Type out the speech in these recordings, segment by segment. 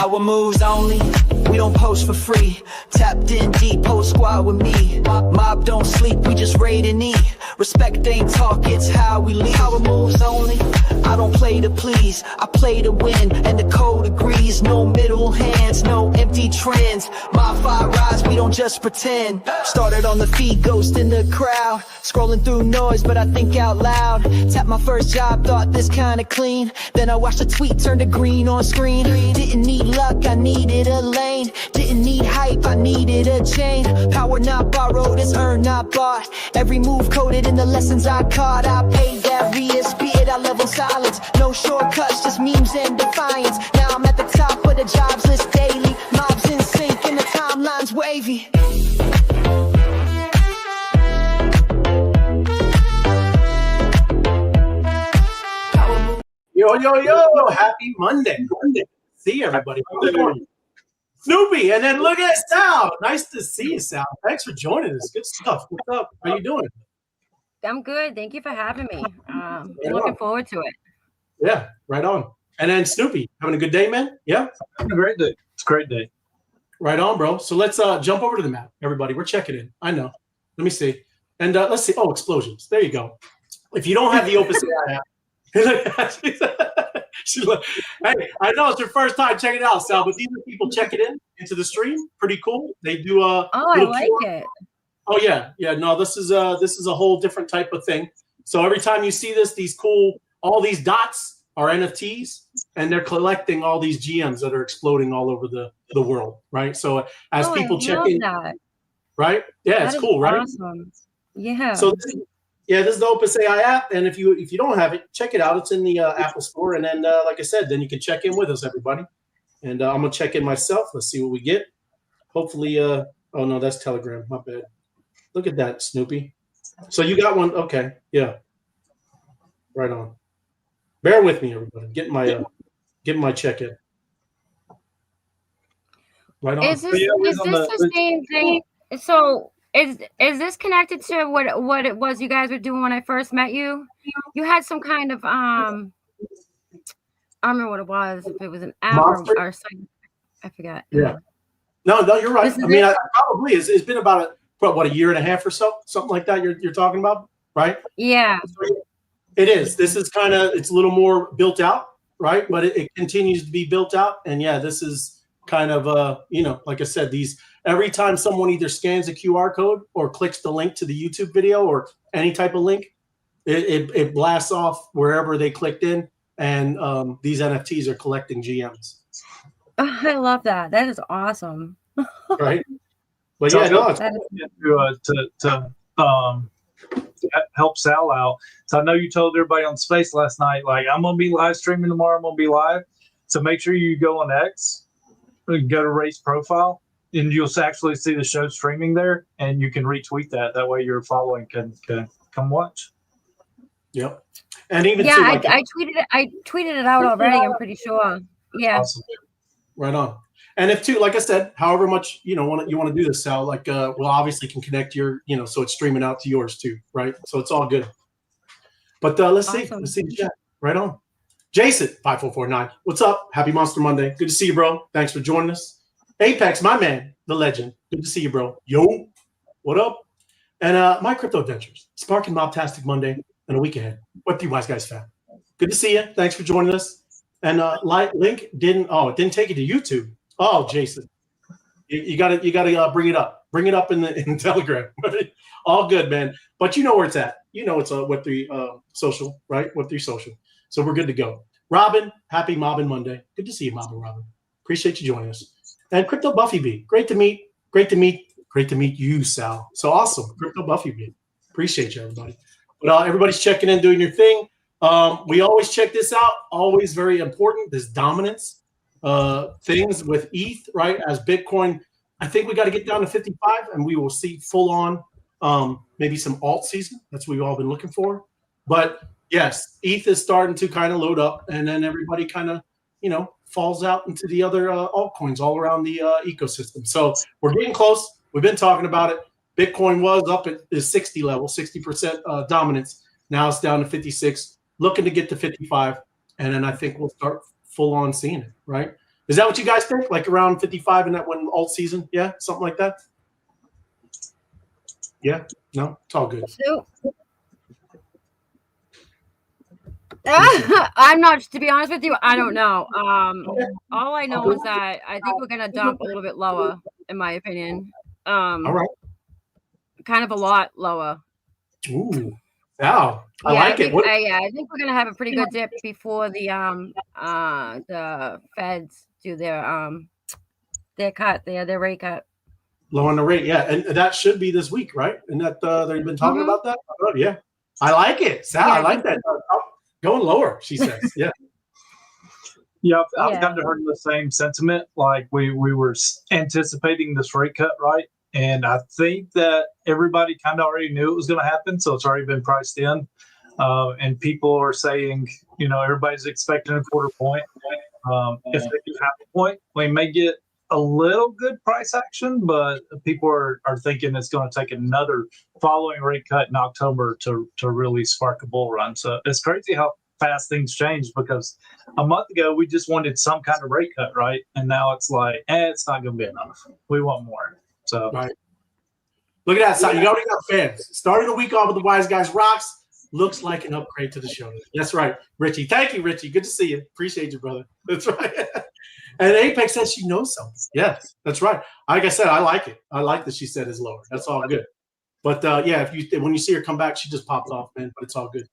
Power moves only, we don't post for free. Tapped in deep, whole squad with me. Mob don't sleep, we just raid and eat. Respect ain't talk, it's how we lead. Power moves only, I don't play to please, I play to win, and the code agrees. No middle hands, no empty trends. MOBFI rise, we don't just pretend. Started on the feed, ghost in the crowd. Scrolling through noise, but I think out loud. Tapped my first job, thought this kinda clean. Then I watched a tweet turn to green on screen. Didn't need luck, I needed a lane. Didn't need hype, I needed a chain. Power not borrowed, it's earned, not bought. Every move coded in the lessons I caught. I paid that Rias, be it I level silence. No shortcuts, just memes and defiance. Now I'm at the top of the jobs list daily. Mobs in sync and the timeline's wavy. Yo, happy Monday. See everybody. Snoopy, and then look at Sal. Nice to see you, Sal. Thanks for joining us. Good stuff. What's up? How you doing? I'm good. Thank you for having me. Looking forward to it. Yeah, right on. And then Snoopy, having a good day, man? Yeah? Having a great day. It's a great day. Right on, bro. So let's jump over to the map, everybody. We're checking in. I know. Let me see. And let's see. Oh, explosions. There you go. If you don't have the OpenSea app, she's like, hey, I know it's your first time checking it out, Sal, but these are people checking in into the stream. Pretty cool. They do I like it. Oh yeah. No, this is a whole different type of thing. So every time you see this, all these dots are NFTs, and they're collecting all these GMs that are exploding all over the world, right? So as people check in, right? Yeah, it's cool, right? Awesome. Yeah. So this is the OpenSea app, and if you don't have it, check it out. It's in the Apple Store, and then like I said, then you can check in with us, everybody. And I'm gonna check in myself. Let's see what we get. Hopefully, oh no, that's Telegram. My bad. Look at that, Snoopy. So you got one? Okay, yeah. Right on. Bear with me, everybody. Getting my check in. Right on. Is this the same thing? So. Is this connected to what it was you guys were doing when I first met you? You had some kind of I don't remember what it was. If it was an app or something, I forgot. Yeah. No, you're right. I mean, probably it's been about a year and a half or so, something like that. You're talking about, right? Yeah. It is. This is it's a little more built out, right? But it continues to be built out, and yeah, this is kind of like I said, every time someone either scans a QR code or clicks the link to the YouTube video or any type of link, it blasts off wherever they clicked in, and these NFTs are collecting GMs. Oh, I love that. That is awesome. Right? But yeah, no, to help Sal out. So I know you told everybody on Space last night, like, I'm going to be live streaming tomorrow. I'm going to be live. So make sure you go on X, go to Race Profile, and you'll actually see the show streaming there, and you can retweet that. That way your following can come watch. Yep. And even I tweeted it out already, I'm pretty sure. Yeah. Awesome. Right on. And if like I said, however much you want to do this, Sal, like well, obviously can connect your, so it's streaming out to yours too, right? So it's all good. But let's see the chat. Right on. Jason 5449. What's up? Happy Monster Monday. Good to see you, bro. Thanks for joining us. Apex, my man, the legend. Good to see you, bro. Yo, what up? And my crypto adventures, sparking Mobtastic Monday and a week ahead. Web3 Wise Guys fan. Good to see you. Thanks for joining us. And link didn't take you to YouTube. Oh, Jason, you gotta bring it up. Bring it up in the Telegram. All good, man. But you know where it's at. It's a Web3 social, right? Web3 social. So we're good to go. Robin, happy Mobbin Monday. Good to see you, Mobbin Robin. Appreciate you joining us. And Crypto Buffy B, great to meet you, Sal. So awesome, Crypto Buffy B. Appreciate you, everybody. But everybody's checking in, doing your thing. We always check this out. Always very important. This dominance things with ETH, right? As Bitcoin, I think we got to get down to 55, and we will see full on maybe some alt season. That's what we've all been looking for. But yes, ETH is starting to kind of load up, and then everybody kind of falls out into the other altcoins all around the ecosystem. So we're getting close. We've been talking about it. Bitcoin was up at the 60 level, 60% dominance. Now it's down to 56, looking to get to 55. And then I think we'll start full on seeing it, right? Is that what you guys think? Like around 55 in that one alt season? Yeah, something like that. Yeah, no, it's all good. So, I'm not, to be honest with you, I don't know. All I know is that I think we're gonna dump a little bit lower, in my opinion. All right. Kind of a lot lower. Ooh, wow. I Yeah, like it. What, I think we're gonna have a pretty good dip before the feds do their cut, their rate cut. low on the rate, yeah, and that should be this week, right? And that they've been talking about that. Oh, yeah, I like it, Sal. Yeah, I like that. Going lower, she says. Yeah. Yeah, I've kind of heard the same sentiment. Like we were anticipating this rate cut, right? And I think that everybody kind of already knew it was going to happen, so it's already been priced in. And people are saying, you know, everybody's expecting a quarter point. If they do have a point, we may get a little good price action, but people are thinking it's going to take another following rate cut in October to really spark a bull run. So it's crazy how fast things change, because a month ago we just wanted some kind of rate cut, right? And now it's like, it's not going to be enough. We want more. So right. Look at that, Sal. You already got fans. Starting the week off with the Wise Guys Rocks. Looks like an upgrade to the show. That's right, Richie. Thank you, Richie. Good to see you. Appreciate you, brother. That's right. And Apex says she knows something. Yes, that's right. Like I said, I like it. I like that she said it's lower. That's all good. But yeah, when you see her come back, she just popped off, man. But it's all good.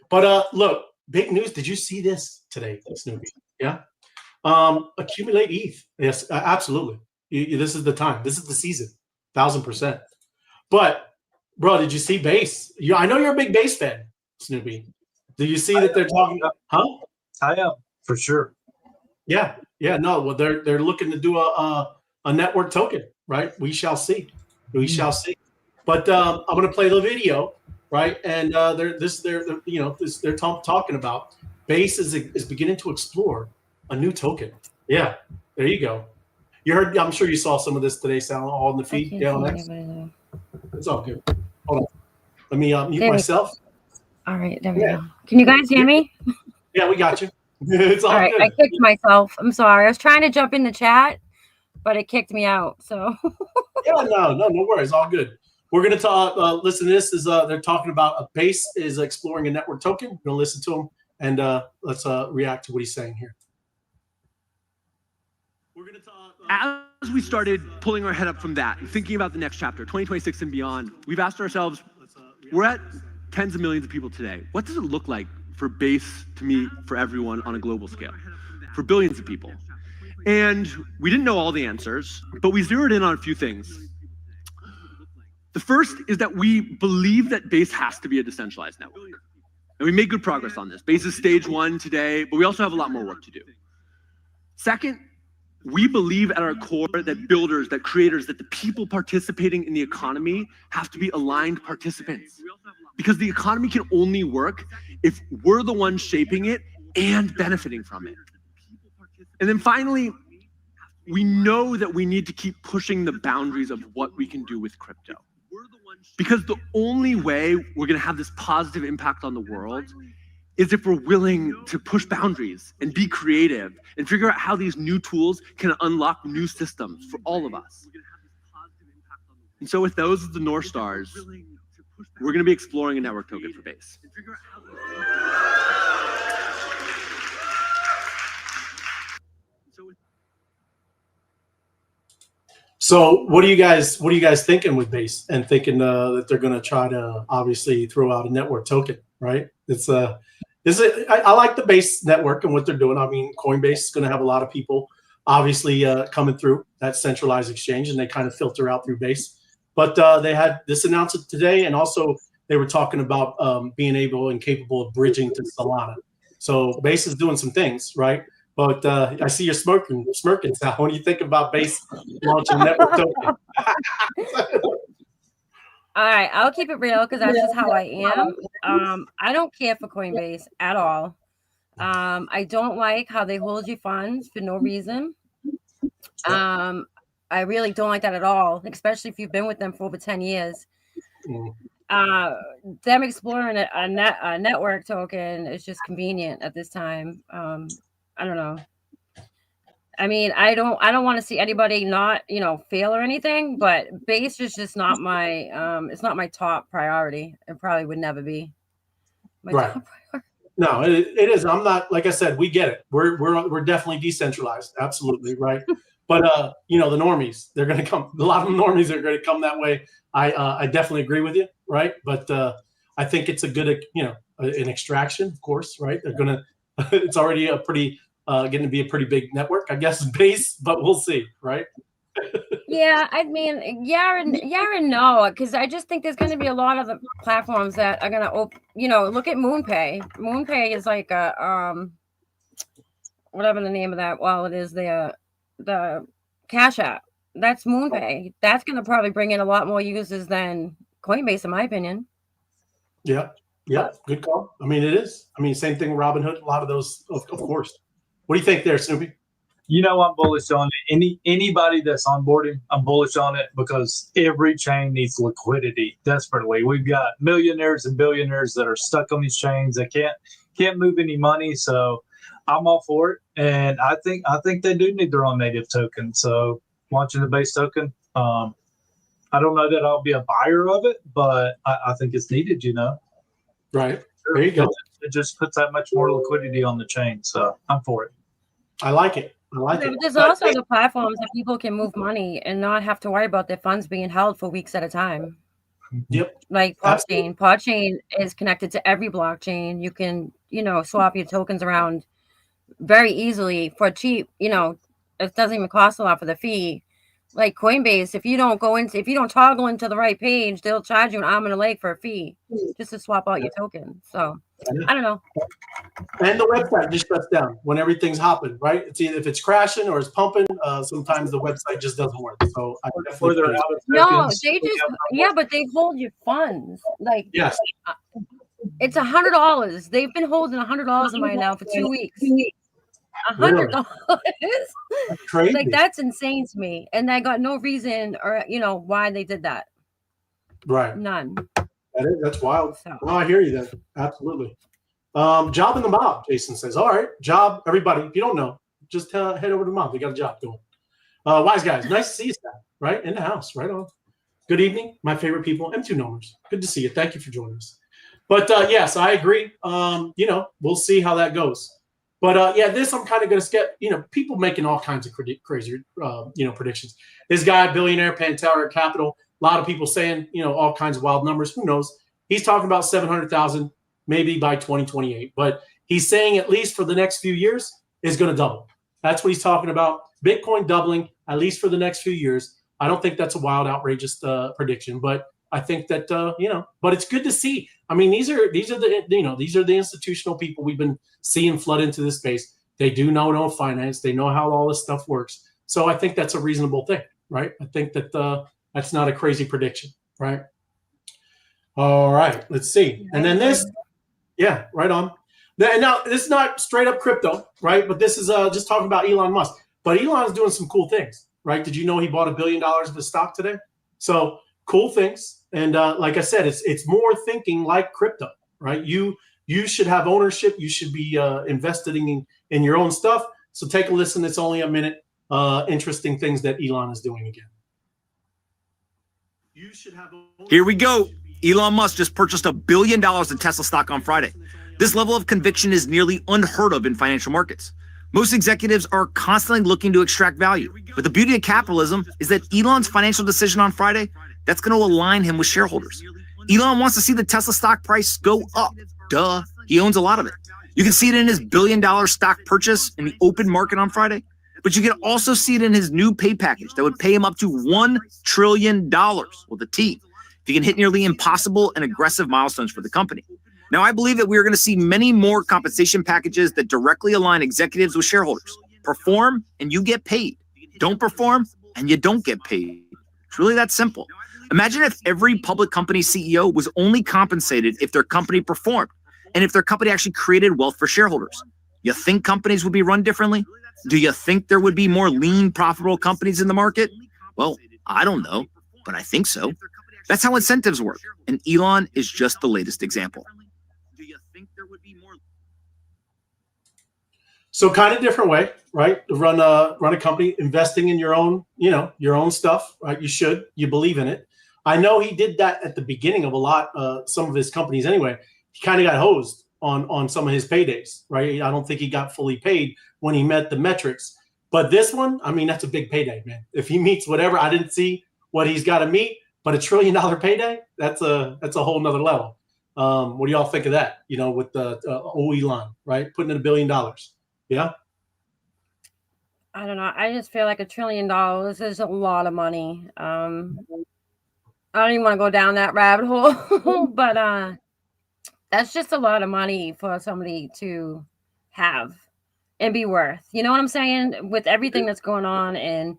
But look, big news. Did you see this today, Snoopy? Yeah. Accumulate ETH. Yes, absolutely. This is the time. This is the season. 1000%. But bro, did you see Base? I know you're a big Base fan, Snoopy. Do you see that they're talking about? Huh? I am, for sure. Yeah. No. Well, they're looking to do a network token, right? We shall see. We shall see. But I'm going to play the video, right? And they're talking about Base is beginning to explore a new token. Yeah. There you go. You heard? I'm sure you saw some of this today, Sal, all in the feed. It's all good. Hold on. Let me mute myself. All right, there we go. Can you guys hear me? Yeah, we got you. It's all right. Good. I kicked myself. I'm sorry. I was trying to jump in the chat, but it kicked me out. So yeah, no worries. All good. We're gonna talk. Listen to this. They're talking about a Base is exploring a network token. We're gonna listen to him and let's react to what he's saying here. We're gonna talk. As we started pulling our head up from that and thinking about the next chapter, 2026 and beyond, we've asked ourselves, we're at tens of millions of people today. What does it look like for Base to meet for everyone on a global scale, for billions of people? And we didn't know all the answers, but we zeroed in on a few things. The first is that we believe that Base has to be a decentralized network. And we made good progress on this. Base is stage 1 today, but we also have a lot more work to do. Second, we believe at our core that builders, that creators, that the people participating in the economy have to be aligned participants. Because the economy can only work if we're the ones shaping it and benefiting from it. And then finally, we know that we need to keep pushing the boundaries of what we can do with crypto. Because the only way we're going to have this positive impact on the world is if we're willing to push boundaries and be creative and figure out how these new tools can unlock new systems for all of us. And so with those as the North Stars, we're going to be exploring a network token for Base. So what are you guys thinking with Base and thinking that they're going to try to obviously throw out a network token, right? I like the Base network and what they're doing. I mean, Coinbase is going to have a lot of people obviously coming through that centralized exchange, and they kind of filter out through Base. But they had this announcement today, and also they were talking about being able and capable of bridging to Solana. So Base is doing some things, right? But I see you're smirking, Sal. What do you think about Base launching network token? all right, I'll keep it real because that's just how I am. I don't care for Coinbase at all. I don't like how they hold your funds for no reason. I really don't like that at all, especially if you've been with them for over 10 years. Them exploring a network token is just convenient at this time. I don't know. I mean, I don't want to see anybody not, fail or anything, but base is just not my, it's not my top priority. It probably would never be my Right. top priority. No, it is. I'm not, like I said, we get it. We're definitely decentralized. Absolutely. Right. But, the normies, they're going to come. A lot of normies are going to come that way. I definitely agree with you. Right. But I think it's a good, an extraction, of course. Right. They're going to, it's already a pretty, going to be a pretty big network, I guess, base, but we'll see. Right. Yeah, I mean, yeah and no, because I just think there's going to be a lot of the platforms that are going to, look at MoonPay. MoonPay is like a, whatever the name of that wallet is, the Cash App. That's MoonPay. That's going to probably bring in a lot more users than Coinbase, in my opinion. Yeah. Yeah. Good call. I mean, it is. I mean, same thing with Robinhood. A lot of those, of course. What do you think there, Snoopy? I'm bullish on it. Anybody that's onboarding, I'm bullish on it because every chain needs liquidity desperately. We've got millionaires and billionaires that are stuck on these chains that can't move any money. So I'm all for it, and I think they do need their own native token. So launching the base token, I don't know that I'll be a buyer of it, but I think it's needed. Right. There you go. It just puts that much more liquidity on the chain. So I'm for it. I like it. But there's also the platforms that people can move money and not have to worry about their funds being held for weeks at a time. Yep. Like Podchain. Podchain is connected to every blockchain. You can, swap your tokens around very easily for cheap. It doesn't even cost a lot for the fee. Like Coinbase, if you don't toggle into the right page, they'll charge you an arm and a leg for a fee just to swap out your token. So I don't know. And the website just shuts down when everything's hopping, right? It's either if it's crashing or it's pumping. Sometimes the website just doesn't work. So I definitely but they hold your funds. Like yes, it's $100. They've been holding $100 in mine now for 2 weeks. $100. That's crazy. Like that's insane to me, and I got no reason or why they did that. Right. None. That's wild. So. Well, I hear you then. Absolutely. Job in the mob, Jason says. All right, job. Everybody, if you don't know, just head over to the mob. They got a job going. Wise guys, nice to see you, Stan. Right in the house. Right on. Good evening, my favorite people. M2 Nomers. Good to see you. Thank you for joining us. But yes, I agree. We'll see how that goes. But this I'm kind of going to skip. People making all kinds of crazy, predictions. This guy, billionaire, Pantera Capital. A lot of people saying, all kinds of wild numbers. Who knows? He's talking about 700,000 maybe by 2028. But he's saying at least for the next few years is going to double. That's what he's talking about. Bitcoin doubling at least for the next few years. I don't think that's a wild, outrageous prediction, but I think that but it's good to see. I mean, these are the institutional people we've been seeing flood into this space. They do know finance. They know how all this stuff works. So I think that's a reasonable thing, right? I think that that's not a crazy prediction, right? All right, let's see. And then this, yeah, right on. Now this is not straight up crypto, right? But this is just talking about Elon Musk. But Elon's doing some cool things, right? Did you know he bought $1 billion of his stock today? So cool things. And like I said, it's more thinking like crypto, right? You should have ownership. You should be investing in your own stuff. So take a listen. It's only a minute. Interesting things that Elon is doing again. You should have. Here we go. Elon Musk just purchased $1 billion in Tesla stock on Friday. This level of conviction is nearly unheard of in financial markets. Most executives are constantly looking to extract value. But the beauty of capitalism is that Elon's financial decision on Friday, that's going to align him with shareholders. Elon wants to see the Tesla stock price go up. Duh, he owns a lot of it. You can see it in his $1 billion stock purchase in the open market on Friday, but you can also see it in his new pay package that would pay him up to $1 trillion with a T if he can hit nearly impossible and aggressive milestones for the company. Now, I believe that we are going to see many more compensation packages that directly align executives with shareholders. Perform and you get paid. Don't perform and you don't get paid. It's really that simple. Imagine if every public company CEO was only compensated if their company performed and if their company actually created wealth for shareholders. You think companies would be run differently? Do you think there would be more lean, profitable companies in the market? Well, I don't know, but I think so. That's how incentives work, and Elon is just the latest example. So kind of different way, right? Run a company, investing in your own, your own stuff, right? You believe in it. I know he did that at the beginning of some of his companies anyway. He kind of got hosed on some of his paydays, right? I don't think he got fully paid when he met the metrics. But this one, I mean, that's a big payday, man. If he meets whatever, I didn't see what he's got to meet, but $1 trillion payday, that's a whole nother level. What do y'all think of that? With the Elon, right? Putting in $1 billion. Yeah. I don't know. I just feel like $1 trillion is a lot of money. I don't even want to go down that rabbit hole, but that's just a lot of money for somebody to have and be worth. You know what I'm saying? With everything that's going on, and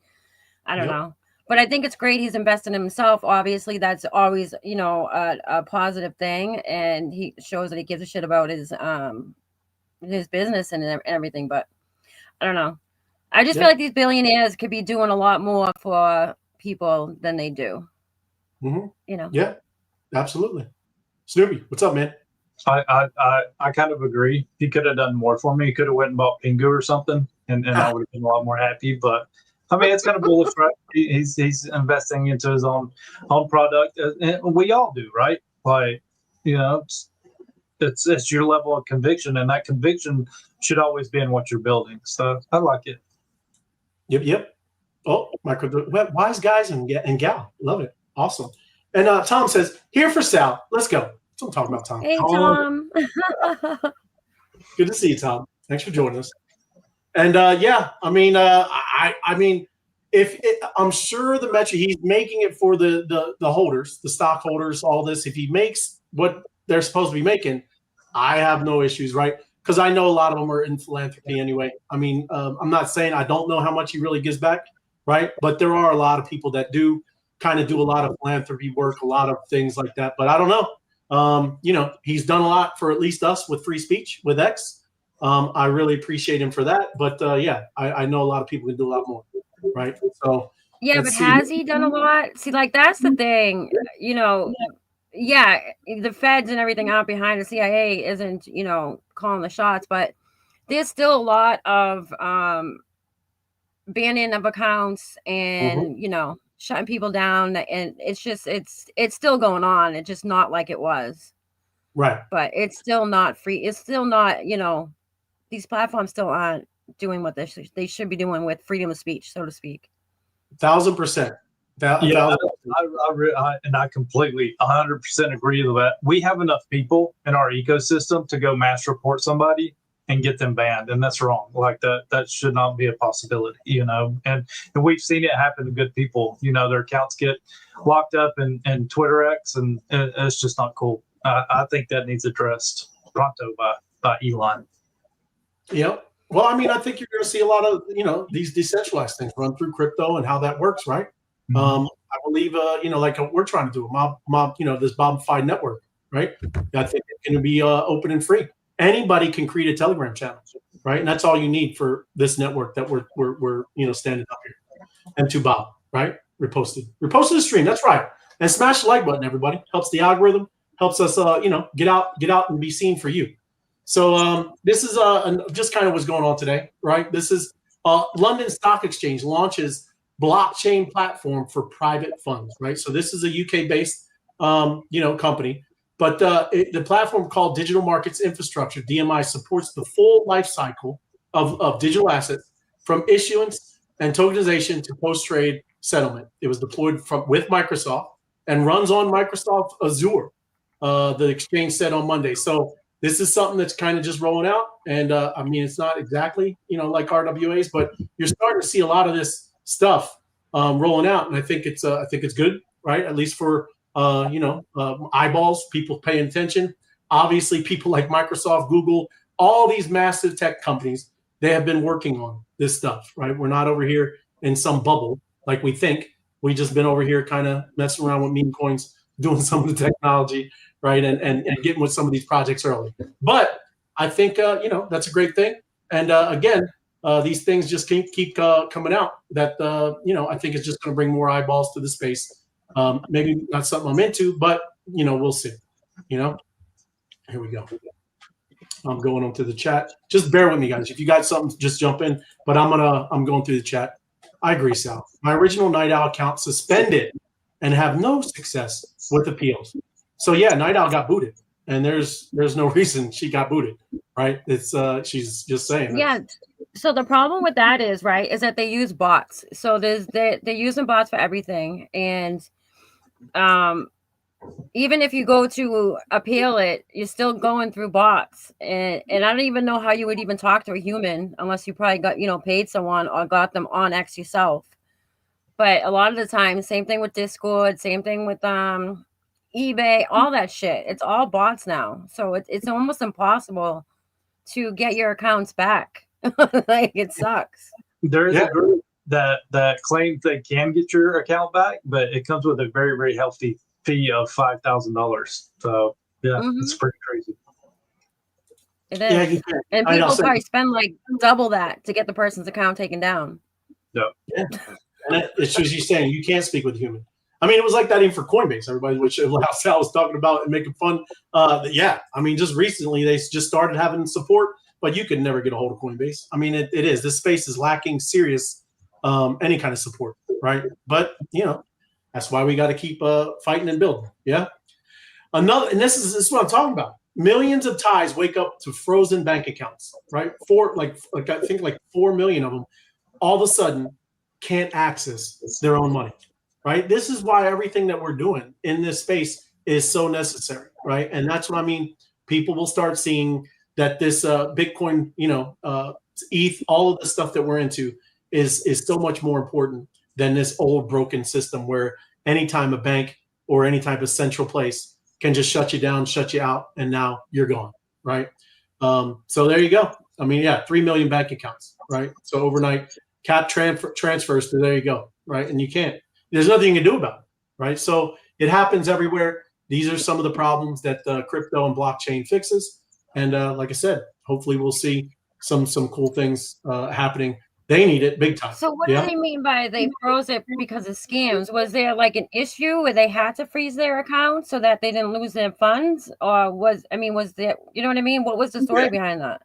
I don't know. But I think it's great he's invested in himself. Obviously, that's always, a positive thing, and he shows that he gives a shit about his business and everything. But I don't know. I just feel like these billionaires could be doing a lot more for people than they do. Mm-hmm. Yeah, absolutely. Snoopy, what's up, man? I kind of agree. He could have done more for me. He could have went and bought Pingu or something, and I would have been a lot more happy. But I mean, it's kind of bullish, right? He's investing into his own product, and we all do, right? Like, it's your level of conviction, and that conviction should always be in what you're building. So I like it. Yep. Oh, wise guys and gal, love it. Awesome. And Tom says, here for Sal. Let's go. That's what I'm talking about, Tom. Hey, Tom. Good to see you, Tom. Thanks for joining us. And I mean, I'm sure the metric he's making it for the holders, the stockholders, all this. If he makes what they're supposed to be making, I have no issues, right? Because I know a lot of them are in philanthropy anyway. I mean, I'm not saying I don't know how much he really gives back, right? But there are a lot of people that do kind of do a lot of philanthropy work, a lot of things like that. But I don't know. He's done a lot for at least us with free speech with X. I really appreciate him for that. But I know a lot of people can do a lot more, right? So yeah, but has he done a lot? See, like that's the thing, Yeah, the feds and everything out behind the CIA isn't, calling the shots, but there's still a lot of banning of accounts and, shutting people down. And it's just, it's still going on. It's just not like it was. Right. But it's still not free. It's still not, these platforms still aren't doing what they should be doing with freedom of speech, so to speak. 1,000%. I completely 100% agree with that. We have enough people in our ecosystem to go mass report somebody and get them banned, and that's wrong. Like that should not be a possibility, And we've seen it happen to good people. Their accounts get locked up in Twitter X, and it's just not cool. I think that needs addressed pronto by Elon. Yep. Well, I mean, I think you're going to see a lot of these decentralized things run through crypto and how that works, right? I believe, like we're trying to do a mob, this MOBFI network, right? I think it's going to be open and free. Anybody can create a Telegram channel, right? And that's all you need for this network that we're standing up here. And to Bob, right? Reposted the stream. That's right. And smash the like button, everybody. Helps the algorithm. Helps us, get out and be seen for you. So this is just kind of what's going on today, right? This is London Stock Exchange launches blockchain platform for private funds, right? So this is a UK-based, company, but the platform called Digital Markets Infrastructure, DMI, supports the full life cycle of digital assets from issuance and tokenization to post-trade settlement. It was deployed with Microsoft and runs on Microsoft Azure, the exchange said on Monday. So this is something that's kind of just rolling out. And I mean, it's not exactly, like RWAs, but you're starting to see a lot of this stuff rolling out, and I think it's good, right? At least for eyeballs, people paying attention. Obviously, people like Microsoft, Google, all these massive tech companies, they have been working on this stuff, right? We're not over here in some bubble like we think. We just been over here kind of messing around with meme coins, doing some of the technology, right? And getting with some of these projects early. But I think that's a great thing. And again, these things just keep coming out that, I think it's just going to bring more eyeballs to the space. Maybe not something I'm into, but, we'll see. Here we go. I'm going on to the chat. Just bear with me, guys. If you got something, just jump in. But I'm going through the chat. I agree, Sal. My original Night Owl account suspended and have no success with appeals. So yeah, Night Owl got booted, and there's no reason she got booted, right? It's she's just saying. Yeah. So the problem with that is that they use bots. So they're using bots for everything, and even if you go to appeal it, you're still going through bots, and I don't even know how you would even talk to a human unless you probably got paid someone or got them on X yourself. But a lot of the time, same thing with Discord, same thing with eBay, all that shit. It's all bots now, so it's almost impossible to get your accounts back. Like, it sucks. There is a group that claims they can get your account back, but it comes with a very, very healthy fee of $5,000. So yeah, it's pretty crazy. It is. Yeah, and people probably spend like double that to get the person's account taken down. Yeah. And it's just you saying you can't speak with a human. I mean, it was like that even for Coinbase. Everybody, which Sal was talking about and making fun. Yeah, I mean, just recently they just started having support, but you could never get a hold of Coinbase. I mean, it is. This space is lacking serious any kind of support, right? But that's why we got to keep fighting and building. Yeah. And this is what I'm talking about. Millions of Thais wake up to frozen bank accounts, right? I think 4 million of them all of a sudden can't access their own money, right? This is why everything that we're doing in this space is so necessary, right? And that's what I mean. People will start seeing that this Bitcoin, ETH, all of the stuff that we're into is so much more important than this old broken system where anytime a bank or any type of central place can just shut you down, shut you out, and now you're gone, right? So there you go. I mean, yeah, 3 million bank accounts, right? So overnight cap transfers to there you go, right? And you can't. There's nothing you can do about it, right? So it happens everywhere. These are some of the problems that crypto and blockchain fixes. And like I said, hopefully we'll see some cool things happening. They need it big time. So what do they mean by they froze it because of scams? Was there like an issue where they had to freeze their account so that they didn't lose their funds? Or was there, you know what I mean? What was the story behind that?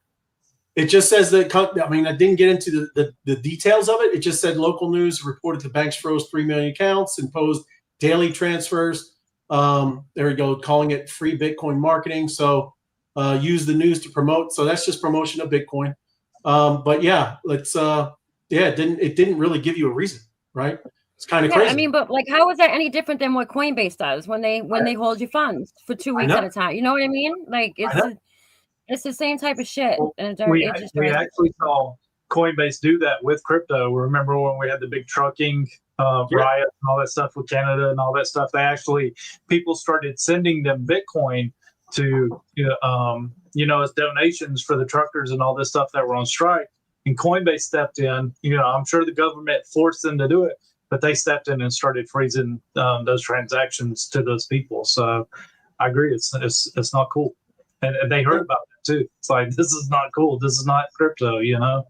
It just says that, I mean, I didn't get into the details of it. It just said local news reported the banks froze 3 million accounts, imposed daily transfers. There we go, calling it free Bitcoin marketing. So use the news to promote. So that's just promotion of Bitcoin. But yeah, it didn't really give you a reason, right? It's kind of crazy. I mean, but like, how is that any different than what Coinbase does when they hold your funds for 2 weeks at a time? You know what I mean? Like, it's the same type of shit. Well, we actually saw Coinbase do that with crypto. Remember when we had the big trucking riot and all that stuff with Canada and all that stuff? People started sending them Bitcoin to, as donations for the truckers and all this stuff that were on strike. And Coinbase stepped in. I'm sure the government forced them to do it, but they stepped in and started freezing those transactions to those people. So I agree, it's not cool. And they heard about it too. It's like, this is not cool. This is not crypto, It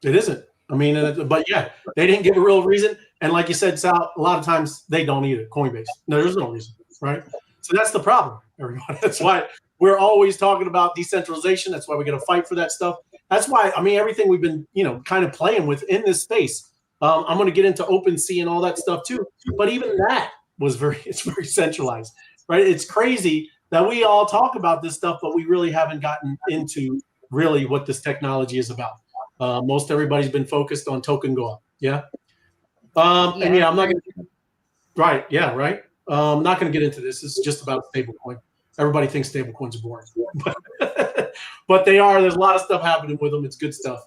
isn't. I mean, but yeah, they didn't give a real reason. And like you said, Sal, a lot of times they don't either. Coinbase. No, there's no reason, right? So that's the problem, everybody. That's why we're always talking about decentralization. That's why we got to fight for that stuff. That's why, I mean, everything we've been, kind of playing with in this space. I'm going to get into OpenSea and all that stuff too. But even that it's very centralized, right? It's crazy that we all talk about this stuff, but we really haven't gotten into really what this technology is about. Most everybody's been focused on token go-up. Yeah. And yeah, I'm not going to. Right. Yeah. Right. I'm not going to get into this. This is just about stablecoin. Everybody thinks stablecoins are boring, but they are. There's a lot of stuff happening with them. It's good stuff.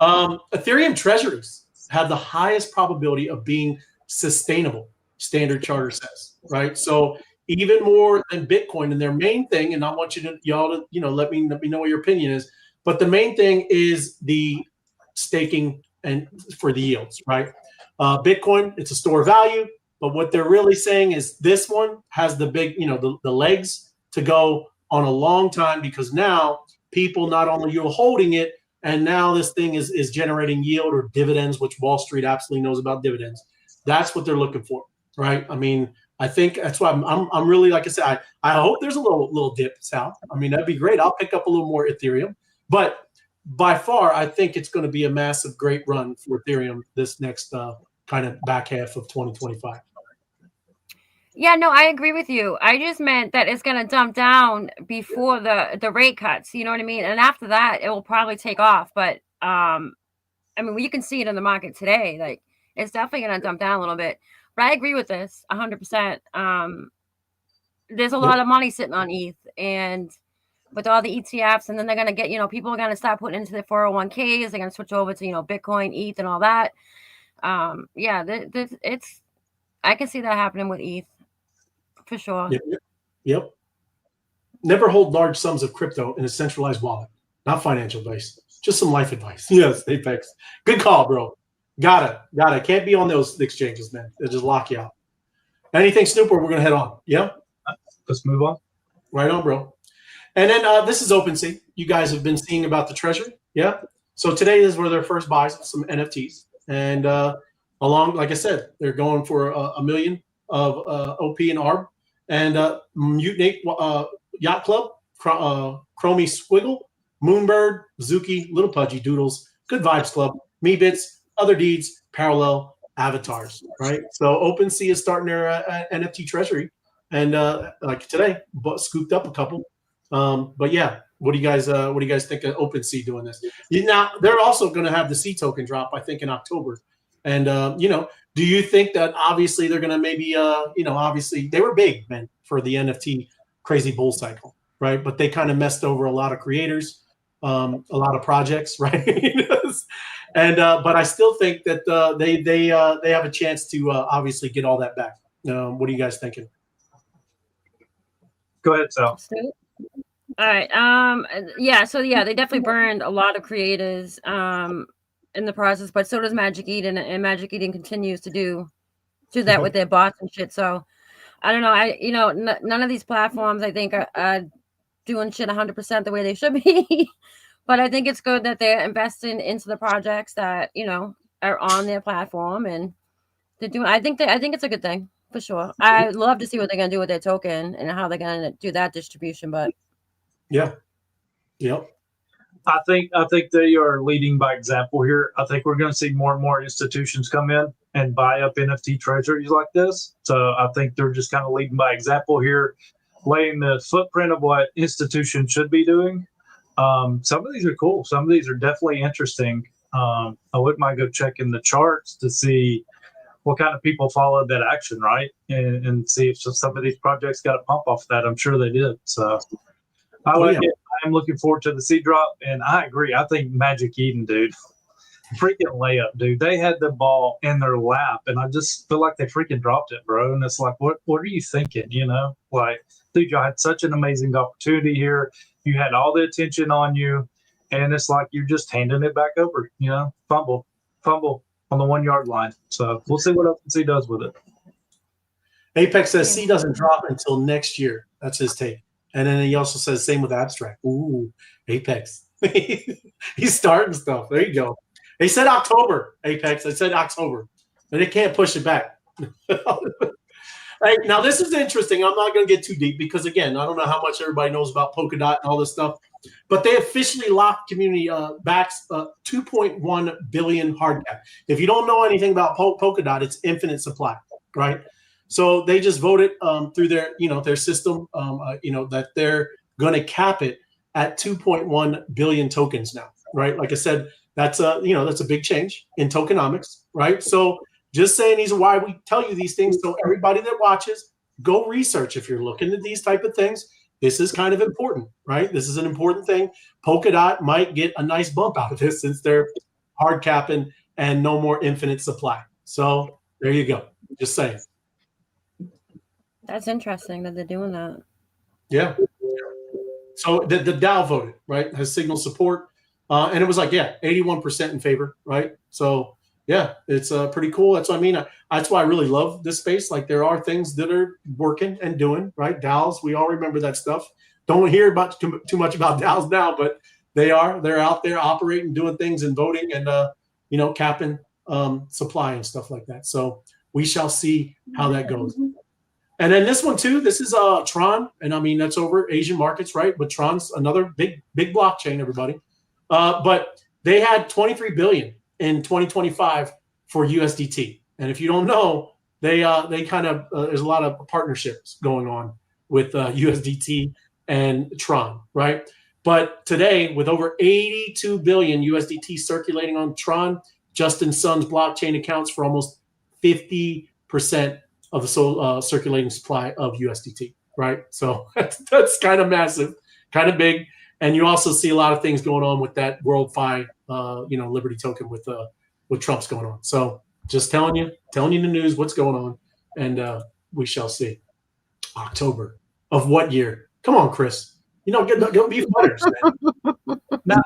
Ethereum Treasuries have the highest probability of being sustainable, Standard Charter says, right? So even more than Bitcoin, and their main thing, and I want y'all to let me know what your opinion is. But the main thing is the staking and for the yields, right? Bitcoin, it's a store of value, but what they're really saying is this one has the big, the legs to go on a long time, because now people not only you're holding it, and now this thing is generating yield or dividends, which Wall Street absolutely knows about dividends. That's what they're looking for, right? I mean, I think that's why I'm really, like I said, I hope there's a little dip south. I mean, that'd be great. I'll pick up a little more Ethereum, but by far, I think it's going to be a massive, great run for Ethereum this next kind of back half of 2025. Yeah, no, I agree with you. I just meant that it's going to dump down before the rate cuts. You know what I mean? And after that, it will probably take off. But I mean, you can see it in the market today. Like, it's definitely going to dump down a little bit. But I agree with this 100%. There's a lot of money sitting on ETH, and with all the ETFs, and then they're going to get, people are going to start putting into their 401ks. They're going to switch over to, Bitcoin, ETH, and all that. Yeah, I can see that happening with ETH for sure. Yep. Never hold large sums of crypto in a centralized wallet. Not financial advice, just some life advice. Yes, Apex. Good call, bro. Got it. Can't be on those exchanges, man. They'll just lock you out. Anything, Snoop, or we're gonna head on? Yeah. Let's move on. Right on, bro. And then this is OpenSea. You guys have been seeing about the treasury. Yeah. So today is where their first buys of some NFTs. And along, like I said, they're going for $1 million of OP and ARB. And Mutinate Yacht Club, Chromie Squiggle, Moonbird, Zuki, Little Pudgy Doodles, Good Vibes Club, Meebits, Other Deeds, Parallel, Avatars, right? So OpenSea is starting their NFT treasury. And like today, scooped up a couple. But yeah, what do you guys think of OpenSea doing this? Now they're also going to have the C token drop, I think, in October. And do you think that obviously they're going to maybe obviously they were big, man, for the NFT crazy bull cycle, right? But they kind of messed over a lot of creators, a lot of projects, right? And but I still think that they have a chance to obviously get all that back. What are you guys thinking? Go ahead, Sal. All right. Yeah. So yeah, they definitely burned a lot of creators in the process, but so does Magic Eden, and Magic Eden continues to do that with their bots and shit. So I don't know. None of these platforms I think are doing shit 100% the way they should be. But I think it's good that they're investing into the projects that are on their platform, and they're doing. I think it's a good thing for sure. I'd love to see what they're gonna do with their token and how they're gonna do that distribution. But yeah, yep. I think they are leading by example here. I think we're going to see more and more institutions come in and buy up NFT treasuries like this. So I think they're just kind of leading by example here, laying the footprint of what institutions should be doing. Some of these are cool. Some of these are definitely interesting. I wouldn't mind go checking the charts to see what kind of people followed that action, right? And see if some of these projects got a pump off that. I'm sure they did. So I'm looking forward to the C drop, and I agree. I think Magic Eden, dude, freaking layup, dude. They had the ball in their lap, and I just feel like they freaking dropped it, bro. And it's like, what are you thinking? Like, dude, y'all had such an amazing opportunity here. You had all the attention on you, and it's like you're just handing it back over. Fumble on the 1 yard line. So we'll see what OpenSea does with it. Apex says C doesn't drop until next year. That's his take. And then he also says same with Abstract. Ooh, Apex. He's starting stuff. There you go. They said October, Apex. They said October. And they can't push it back. Right, now, this is interesting. I'm not going to get too deep because, again, I don't know how much everybody knows about Polkadot and all this stuff. But they officially locked community backs 2.1 billion hard cap. If you don't know anything about Polkadot, it's infinite supply, right? So they just voted through their, their system, that they're going to cap it at 2.1 billion tokens now, right? Like I said, that's a big change in tokenomics, right? So just saying these are why we tell you these things. So everybody that watches, go research. If you're looking at these type of things, this is kind of important, right? This is an important thing. Polkadot might get a nice bump out of this since they're hard capping and no more infinite supply. So there you go. Just saying. That's interesting that they're doing that. Yeah. So the DAO voted, right? Has signal support. And it was like, 81% in favor, right? So, yeah, it's pretty cool. That's what I mean. That's why I really love this space. Like, there are things that are working and doing, right? DAOs, we all remember that stuff. Don't hear about too much about DAOs now, but they're out there operating, doing things and voting and, capping supply and stuff like that. So we shall see how that goes. And then this one too, this is Tron, and I mean that's over Asian markets, right? But Tron's another big blockchain, everybody. But they had 23 billion in 2025 for USDT. And if you don't know, they kind of there's a lot of partnerships going on with USDT and Tron, right? But today, with over 82 billion USDT circulating on Tron, Justin Sun's blockchain accounts for almost 50% of the circulating supply of USDT, right? So that's kind of massive, kind of big. And you also see a lot of things going on with that WorldFi, Liberty token with Trump's going on. So just telling you the news, what's going on, and we shall see. October of what year? Come on, Chris. Go be fighters, man. Now,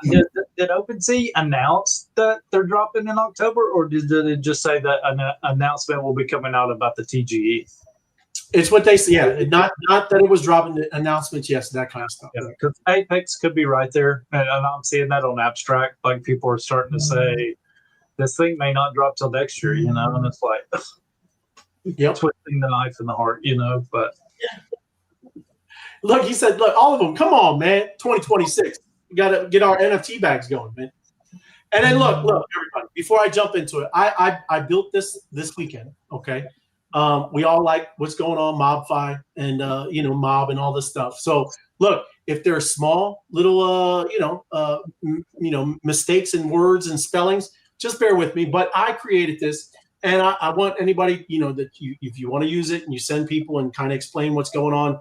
did OpenSea announce that they're dropping in October, or did it just say that an announcement will be coming out about the TGE? It's what they say. Yeah, not that it was dropping the announcements. Yes, that kind of stuff. Yeah, because Apex could be right there, and I'm seeing that on Abstract. Like people are starting to say, this thing may not drop till next year. And it's like, twisting the knife in the heart. But. Yeah. Look, he said, look, all of them, come on, man, 2026. We got to get our NFT bags going, man. And then look, everybody, before I jump into it, I built this weekend, okay? We all like what's going on, MOBFI and, Mob and all this stuff. So, look, if there are small little, mistakes in words and spellings, just bear with me. But I created this, and I want anybody, that if you want to use it and you send people and kind of explain what's going on,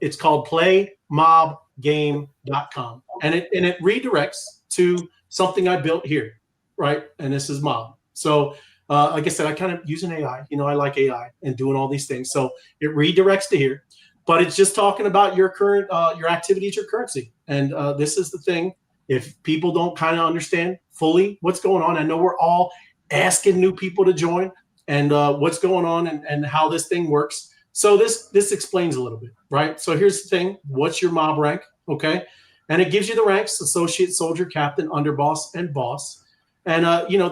it's called playmobgame.com, and it redirects to something I built here, right? And this is Mob. So, like I said, I kind of use an AI. I like AI and doing all these things. So it redirects to here, but it's just talking about your current, your activities, your currency. And this is the thing. If people don't kind of understand fully what's going on, I know we're all asking new people to join and what's going on and how this thing works. So this explains a little bit, right? So here's the thing. What's your mob rank, okay? And it gives you the ranks: associate, soldier, captain, underboss, and boss. And,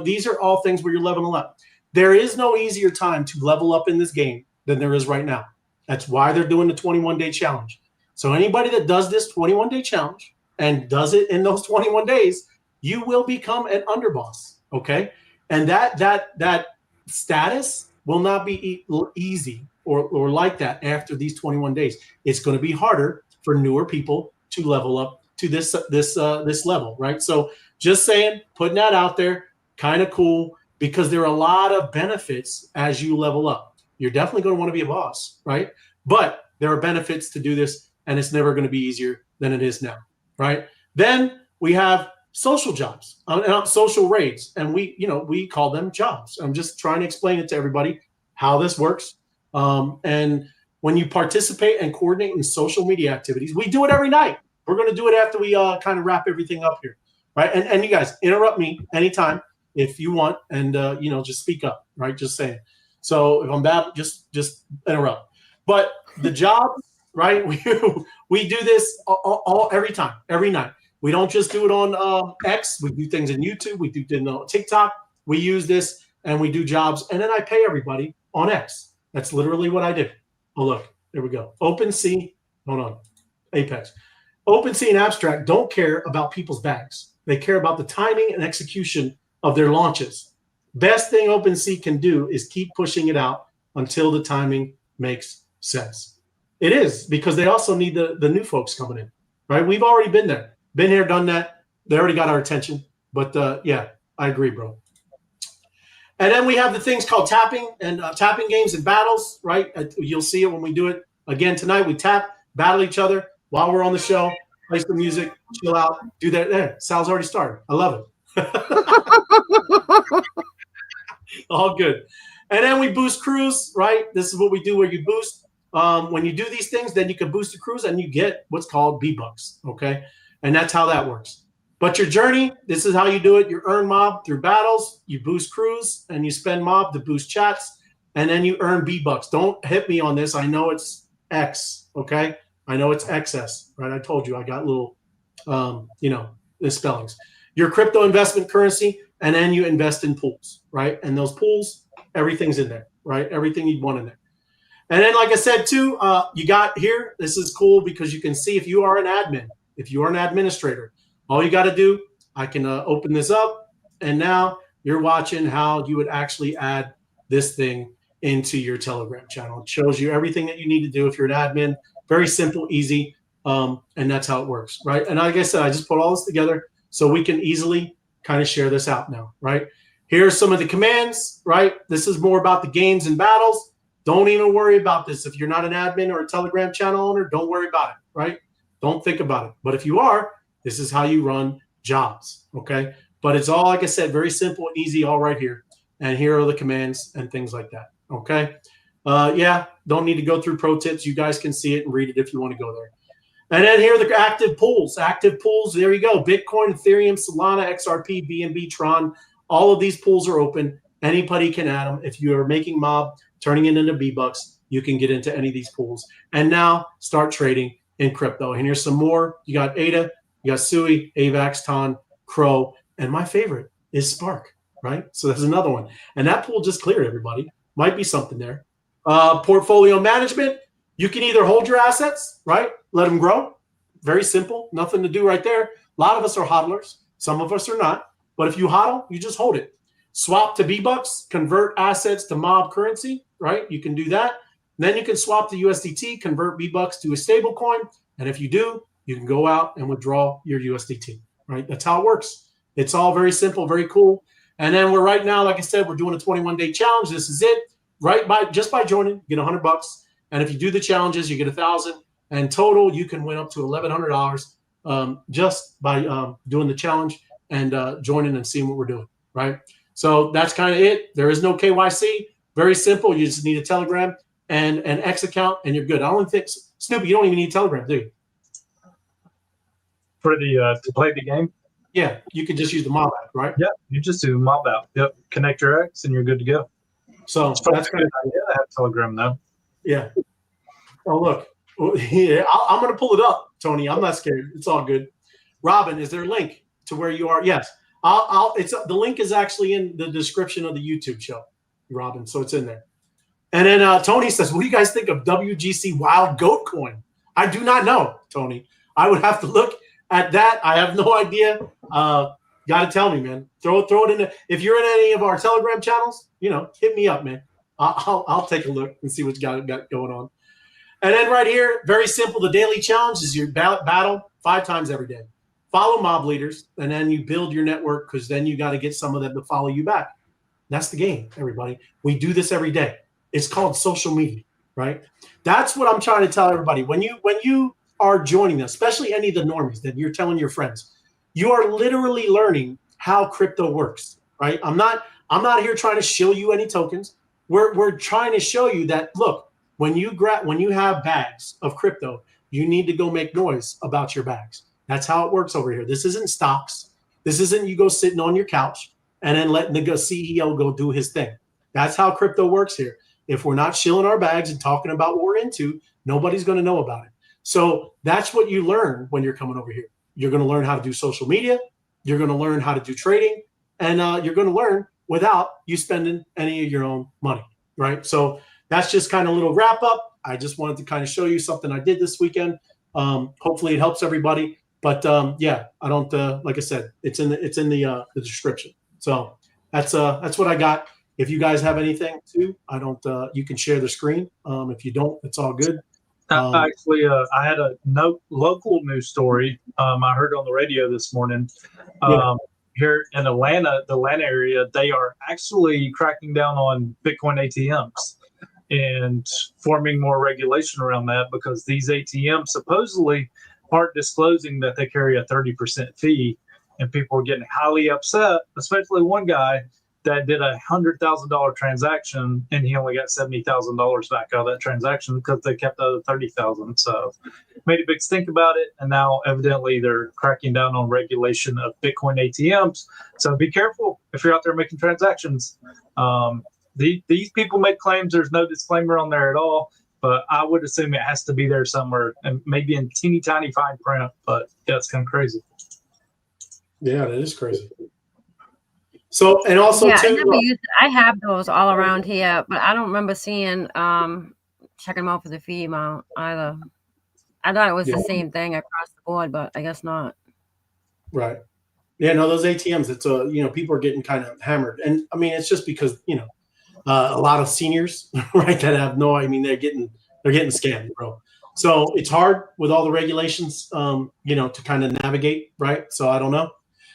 these are all things where you're leveling up. There is no easier time to level up in this game than there is right now. That's why they're doing the 21-day challenge. So anybody that does this 21-day challenge and does it in those 21 days, you will become an underboss, okay? And that status will not be easy or like that after these 21 days. It's going to be harder for newer people to level up to this level, right? So just saying, putting that out there, kind of cool, because there are a lot of benefits as you level up. You're definitely going to want to be a boss, right? But there are benefits to do this, and it's never going to be easier than it is now, right? Then we have social jobs, social raids, and we call them jobs. I'm just trying to explain it to everybody how this works. And when you participate and coordinate in social media activities, we do it every night. We're going to do it after we kind of wrap everything up here, right? And you guys interrupt me anytime if you want, and just speak up, right? Just saying. So if I'm bad, just interrupt. But the job, right? We do this every time, every night. We don't just do it on X. We do things in YouTube. We do things on TikTok. We use this and we do jobs, and then I pay everybody on X. That's literally what I did. Oh, look, there we go. OpenSea, hold on, Apex. OpenSea and Abstract don't care about people's bags. They care about the timing and execution of their launches. Best thing OpenSea can do is keep pushing it out until the timing makes sense. It is, because they also need the new folks coming in, right? We've already been there, been here, done that. They already got our attention. But yeah, I agree, bro. And then we have the things called tapping games and battles, right? You'll see it when we do it again tonight. We tap, battle each other while we're on the show, play some music, chill out, do that. There, Sal's already started. I love it. All good. And then we boost crews, right? This is what we do where you boost. When you do these things, then you can boost the crews and you get what's called B-Bucks, okay? And that's how that works. But your journey, this is how you do it. You earn mob through battles, you boost crews, and you spend mob to boost chats, and then you earn B-Bucks. Don't hit me on this. I know it's X, okay? I know it's XS, right? I told you I got little, the spellings. Your crypto investment currency, and then you invest in pools, right? And those pools, everything's in there, right? Everything you'd want in there. And then, like I said, too, you got here, this is cool because you can see if you are an admin, if you are an administrator, all you got to do, I can open this up, and now you're watching how you would actually add this thing into your Telegram channel. It shows you everything that you need to do if you're an admin. Very simple, easy, and that's how it works, right? And like I said, I just put all this together so we can easily kind of share this out now, right? Here's some of the commands, right? This is more about the games and battles. Don't even worry about this. If you're not an admin or a Telegram channel owner, don't worry about it, right? Don't think about it. But if you are, this is how you run jobs, okay? But it's all, like I said, very simple and easy, all right here. And here are the commands and things like that, okay? Yeah, don't need to go through pro tips. You guys can see it and read it if you want to go there. And then here are the active pools. Active pools, there you go. Bitcoin, Ethereum, Solana, XRP, BNB, Tron. All of these pools are open. Anybody can add them. If you are making mob, turning it into B-Bucks, you can get into any of these pools. And now start trading in crypto. And here's some more. You got ADA, you got Sui, AVAX, Ton, Crow, and my favorite is Spark, right? So there's another one. And that pool just cleared, everybody. Might be something there. Portfolio management, you can either hold your assets, right? Let them grow. Very simple. Nothing to do right there. A lot of us are hodlers. Some of us are not. But if you hodl, you just hold it. Swap to B-Bucks, convert assets to mob currency, right? You can do that. Then you can swap to USDT, convert B-Bucks to a stable coin. And if you do, you can go out and withdraw your USDT, right? That's how it works. It's all very simple, very cool. And then we're right now, like I said, we're doing a 21-day challenge. This is it. Just by joining, you get $100. And if you do the challenges, you get 1,000. And total, you can win up to $1,100 just by doing the challenge and joining and seeing what we're doing, right? So that's kind of it. There is no KYC. Very simple. You just need a Telegram and an X account, and you're good. I don't think, Snoopy, you don't even need Telegram, do you? For the to play the game? Yeah, you can just use the mob app, right? Yeah, you just do mob app. Yep, connect your X, and you're good to go. So That's kind of idea to have Telegram, though. Yeah. Oh, look. Yeah, I'm going to pull it up, Tony. I'm not scared. It's all good. Robin, is there a link to where you are? Yes. The link is actually in the description of the YouTube show, Robin. So it's in there. And then Tony says, what do you guys think of WGC Wild Goat Coin? I do not know, Tony. I would have to look at that. I have no idea. Got to tell me, man. Throw it in there. If you're in any of our Telegram channels, hit me up, man. I'll take a look and see what you got going on. And then right here, very simple. The daily challenge is your battle 5 times every day. Follow mob leaders, and then you build your network because then you got to get some of them to follow you back. That's the game, everybody. We do this every day. It's called social media, right? That's what I'm trying to tell everybody. When you are joining us, especially any of the normies that you're telling your friends, you are literally learning how crypto works, right? I'm not here trying to show you any tokens. We're trying to show you that, look, when you have bags of crypto, you need to go make noise about your bags. That's how it works over here. This isn't stocks. This isn't you go sitting on your couch and then letting the CEO go do his thing. That's how crypto works here. If we're not shilling our bags and talking about what we're into, nobody's going to know about it. So that's what you learn when you're coming over here. You're going to learn how to do social media. You're going to learn how to do trading. And you're going to learn without you spending any of your own money, right? So that's just kind of a little wrap up. I just wanted to kind of show you something I did this weekend. Hopefully it helps everybody. But yeah, I don't like I said, it's in the description. So that's what I got. If you guys have anything too, I don't. You can share the screen. If you don't, it's all good. Actually, I had a local news story. I heard on the radio this morning. Here in the Atlanta area, they are actually cracking down on Bitcoin ATMs and forming more regulation around that because these ATMs supposedly aren't disclosing that they carry a 30% fee, and people are getting highly upset, especially one guy that did a $100,000 transaction and he only got $70,000 back out of that transaction because they kept the other $30,000. So made a big stink about it, and now evidently they're cracking down on regulation of Bitcoin ATMs. So be careful if you're out there making transactions. These people make claims. There's no disclaimer on there at all, but I would assume it has to be there somewhere, and maybe in teeny tiny fine print. But yeah, it's kind of crazy. Yeah, that is crazy. So, and also yeah, too, I have those all around here, but I don't remember seeing checking them out for the fee amount either. I thought it was Yeah. the same thing across the board, but I guess not. Right. Yeah, no, those ATMs, it's people are getting kind of hammered. And I mean, it's just because, a lot of seniors, right, that have they're getting scammed, bro. So it's hard with all the regulations, to kind of navigate, right? So I don't know.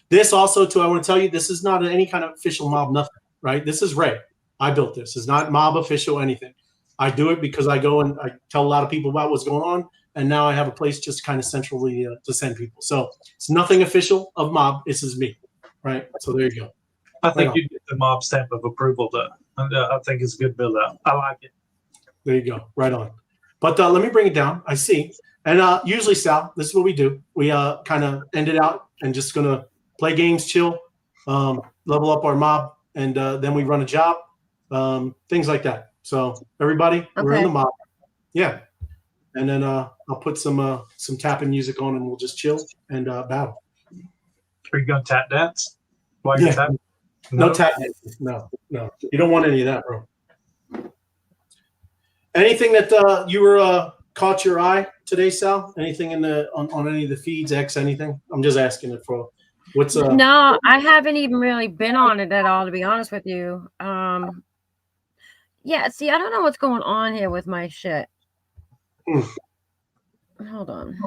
This also, too, I want to tell you, this is not any kind of official mob, nothing, right? This is Ray. I built this. It's not mob official anything. I do it because I go and I tell a lot of people about what's going on. And now I have a place just kind of centrally to send people. So it's nothing official of mob. This is me, right? So there you go. I think you get the mob stamp of approval, though. And I think it's a good build out. I like it. There you go. Right on. But let me bring it down. I see. And usually, Sal, this is what we do. We kind of end it out and just going to play games, chill, level up our mob, and then we run a job, things like that. So everybody, we're in the mob. Yeah. And then I'll put some tapping music on and we'll just chill and battle. Are you going to tap dance? While you're tapping? No tap dance. No. You don't want any of that, bro. Anything that you were caught your eye today, Sal? Anything on any of the feeds, X, anything? I'm just asking it for what's No, I haven't even really been on it at all, to be honest with you. Yeah, see, I don't know what's going on here with my shit. Hold on.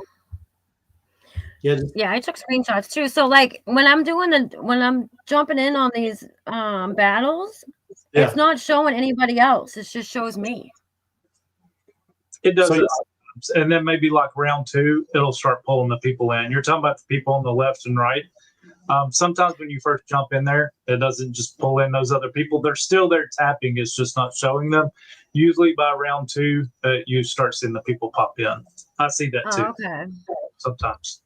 Yeah, I took screenshots too. So like when I'm jumping in on these battles, it's not showing anybody else. It just shows me. It does. And then maybe like round 2, it'll start pulling the people in. You're talking about the people on the left and right. Sometimes when you first jump in there, it doesn't just pull in those other people. They're still there tapping. It's just not showing them. Usually by round 2, you start seeing the people pop in. I see that too. Okay. Sometimes.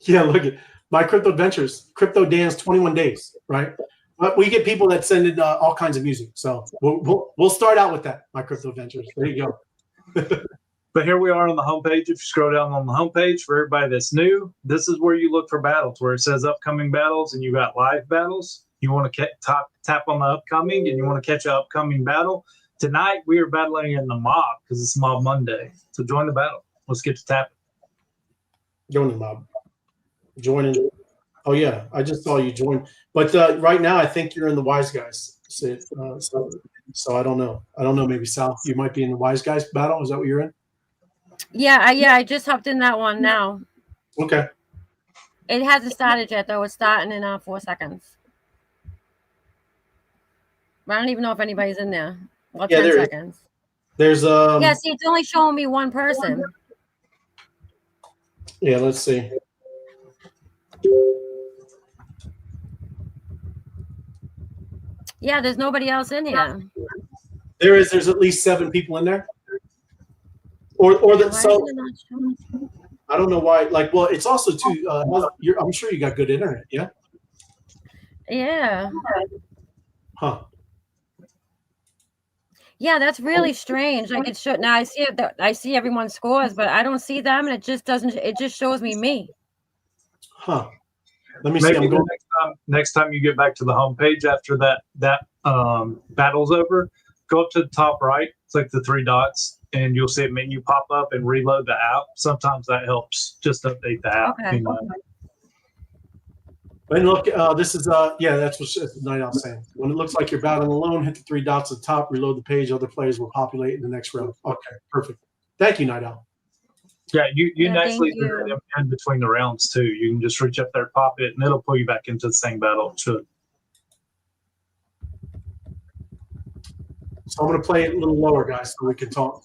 Yeah, look at my crypto ventures, crypto dance 21 days, right? But we get people that send in all kinds of music. So we'll start out with that, my crypto ventures. There you go. But here we are on the homepage. If you scroll down on the homepage for everybody that's new, this is where you look for battles, where it says upcoming battles and you got live battles. You want to tap on the upcoming and you want to catch an upcoming battle. Tonight, we are battling in the mob because it's Mob Monday. So join the battle. Let's get to tapping. Join the mob. Joining. Oh, yeah. I just saw you join. But right now, I think you're in the Wise Guys. So I don't know. I don't know. Maybe Sal, you might be in the Wise Guys battle. Is that what you're in? Yeah, I just hopped in that one now. Okay. It hasn't started yet, though. It's starting in 4 seconds. I don't even know if anybody's in there. Well, 10 seconds. There's yeah, see, it's only showing me one person. Yeah, let's see. Yeah, there's nobody else in here. There's at least 7 people in there. Or I don't know why. Like, well, it's also too. I'm sure you got good internet. Yeah. Yeah. Huh. Yeah, that's really strange. Like it should. Now I see it. I see everyone's scores, but I don't see them, and it just doesn't. It just shows me. Huh. Let me Maybe see. I'm going. Next time you get back to the homepage after that battle's over, go up to the top right, click the 3 dots, and you'll see a menu pop up and reload the app. Sometimes that helps. Just update the app. Okay. And look, this is that's what Night Owl saying. When it looks like you're battling alone, hit the 3 dots at the top, reload the page. Other players will populate in the next round. Okay, perfect. Thank you, Night Owl. Yeah, you nicely do it in between the rounds too. You can just reach up there, pop it, and it'll pull you back into the same battle. It should. So I'm going to play it a little lower, guys, so we can talk.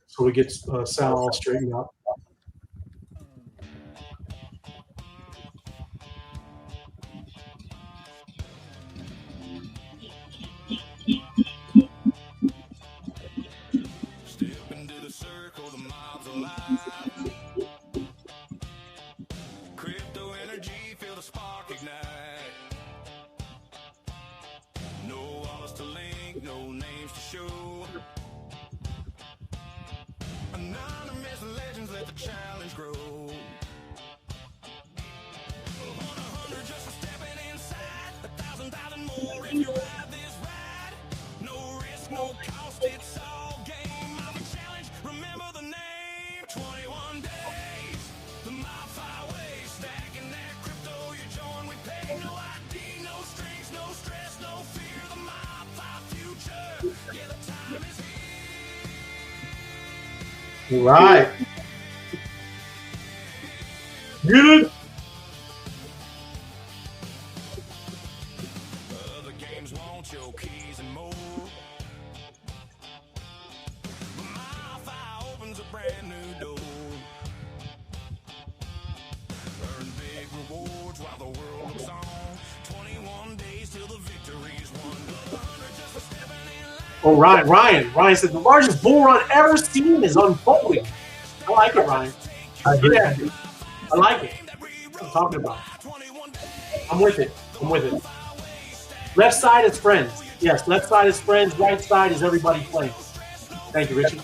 So we get Sal all straightened out. No cost, it's all game. Right. Get it? Oh, Ryan said the largest bull run ever seen is unfolding. I like it, Ryan. Yeah, I like it. What I'm talking about. I'm with it. Left side is friends. Yes, left side is friends. Right side is everybody playing. Thank you, Richie.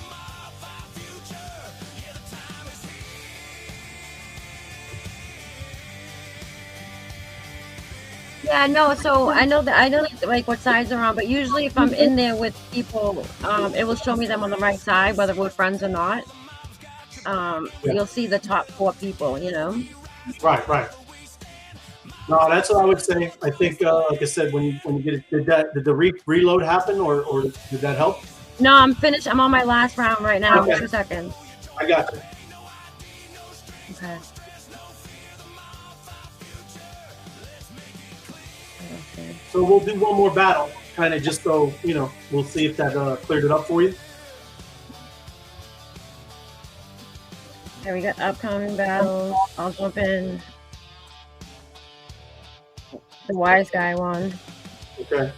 Yeah, no. So I know like what sides are on, but usually if I'm in there with people, it will show me them on the right side, whether we're friends or not. You'll see the top 4 people. You know. Right. No, that's what I would say. I think, like I said, when you get it, did the reload happen, or did that help? No, I'm finished. I'm on my last round right now. Okay. 2 seconds. I got you. Okay. So we'll do one more battle, kind of just so we'll see if that cleared it up for you. Here we got upcoming battles. I'll jump in. The wise guy won. Okay.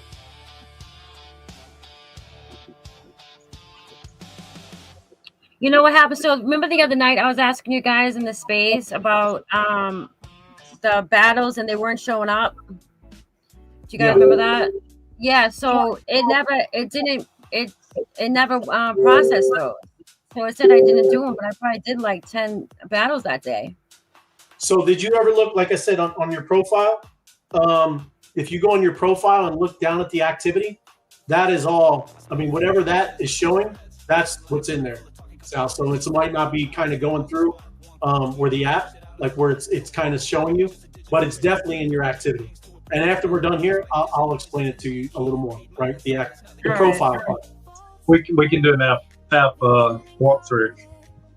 You know what happened? So remember the other night I was asking you guys in the space about the battles and they weren't showing up. Do you guys remember that? Yeah. So it never processed those. So it said I didn't do them, but I probably did like 10 battles that day. So did you ever look, like I said, on your profile? If you go on your profile and look down at the activity, that is all. I mean, whatever that is showing, that's what's in there. So it might not be kind of going through where the app, like where it's kind of showing you, but it's definitely in your activity. And after we're done here, I'll explain it to you a little more, right? The profile part. We can do an app walkthrough.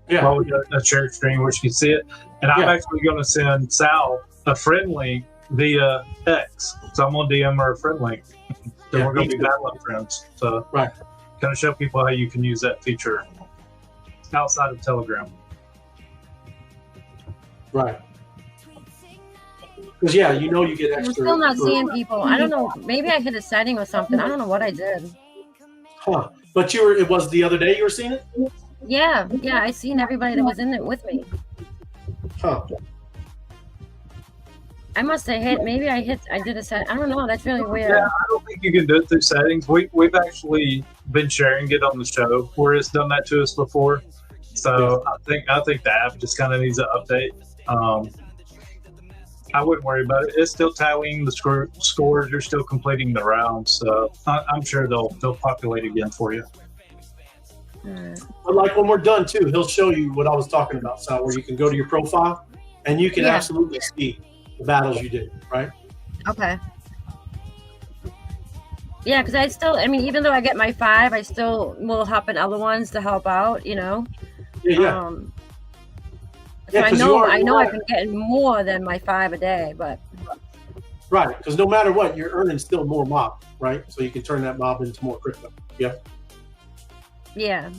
Yeah. While we got a share screen where you can see it. And I'm actually going to send Sal a friend link via X. So I'm going to DM her a friend link. So we're going to be battling friends. So kind of show people how you can use that feature outside of Telegram. Right. Because you get extra. I'm still not seeing people. I don't know. Maybe I hit a setting or something. I don't know what I did. Huh. But it was the other day you were seeing it? Yeah. I seen everybody that was in it with me. Huh. I must have hit. Maybe I did a set. I don't know. That's really weird. Yeah, I don't think you can do it through settings. We've actually been sharing it on the show where it's done that to us before. So I think the app just kind of needs an update. I wouldn't worry about it. It's still tallying the scores. You're still completing the rounds. So I'm sure they'll populate again for you. But like when we're done too, he'll show you what I was talking about, Sal, where you can go to your profile and you can absolutely see the battles you did, right? Okay. Yeah, because even though I get my 5, I still will hop in other ones to help out, Yeah. So I know I've been getting more than my 5 a day, but right, because no matter what, you're earning still more mob, right? So you can turn that mob into more crypto. Yeah. Yeah.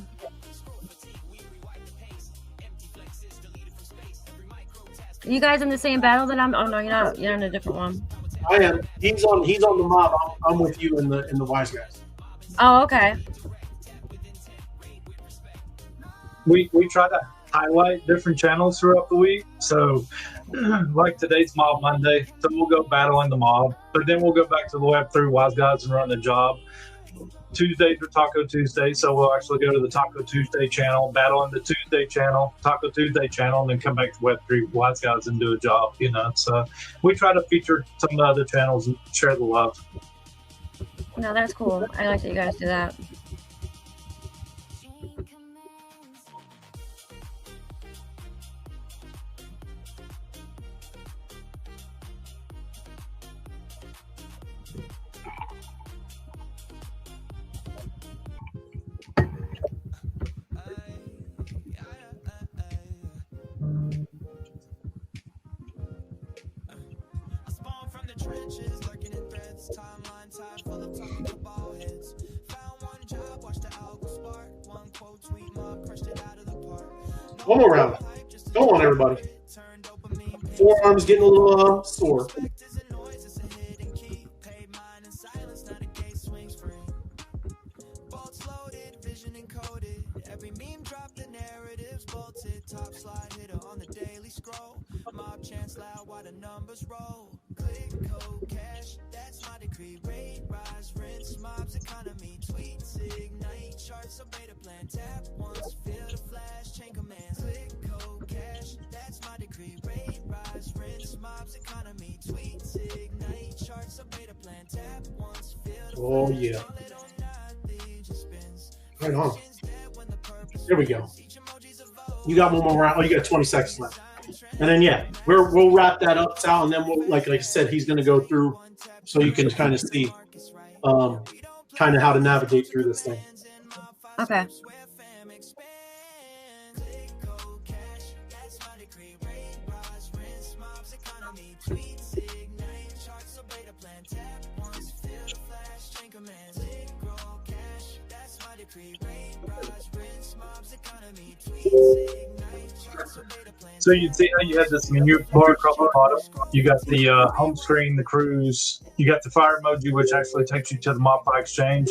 You guys in the same battle that I'm? Oh no, you're not. You're in a different one. I am. He's on the mob. I'm with you in the wise guys. Oh, okay. We try to highlight different channels throughout the week. So like today's Mob Monday, so we'll go battle in the mob, but then we'll go back to the web through wise guys and run the job. Tuesdays are Taco Tuesday, so we'll actually go to the Taco Tuesday channel, battle in the Tuesday channel, Taco Tuesday channel, and then come back to Web3 Wise Guys and do a job, So we try to feature some of the other channels and share the love. No, that's cool. I like that you guys do that. One more round. Go on, everybody. Forearms getting a little sore. Every meme drop the narratives bolted. Top slide hitter on the daily scroll. Mob chance loud while the numbers roll. Click code cash, that's my decree. Rate rise, rinse, mobs economy. Tweets ignite, charts a beta plan. Tap once, feel the flash, chain commands. Click code cash, that's my decree. Rate rise, rinse, mobs economy. Tweets ignite, charts a beta plan. Tap once, feel the Oh flash, yeah. roll it on night, just spins. Right on. There we go. You got one more round. Oh, you got 20 seconds left. And then yeah, we'll wrap that up, Sal, and then we'll like I said, he's going to go through so you can kind of see kind of how to navigate through this thing. Okay. So you see how you had this menu bar across the bottom. You got the home screen, the cruise. You got the fire emoji, which actually takes you to the MOBFI exchange.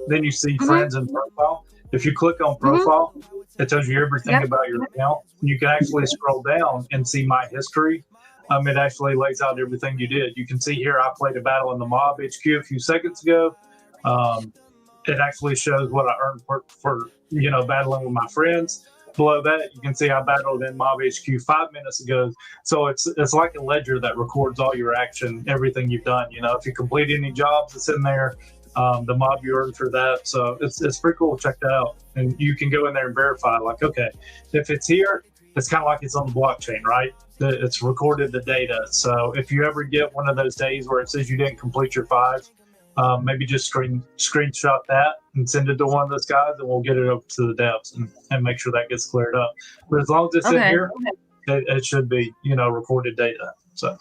Then you see friends and profile. If you click on profile, it tells you everything about your account. You can actually scroll down and see my history. It actually lays out everything you did. You can see here I played a battle in the Mob HQ a few seconds ago. It actually shows what I earned for battling with my friends. Below that, you can see I battled in Mob HQ 5 minutes ago. So it's like a ledger that records all your action, everything you've done. If you complete any jobs, it's in there. The mob you earned for that. So it's pretty cool. Check that out. And you can go in there and verify, like, okay, if it's here, it's kind of like it's on the blockchain, right? It's recorded the data. So if you ever get one of those days where it says you didn't complete your 5, maybe just screenshot that and send it to one of those guys, and we'll get it up to the devs and make sure that gets cleared up. But as long as it's in here, it should be, recorded data. So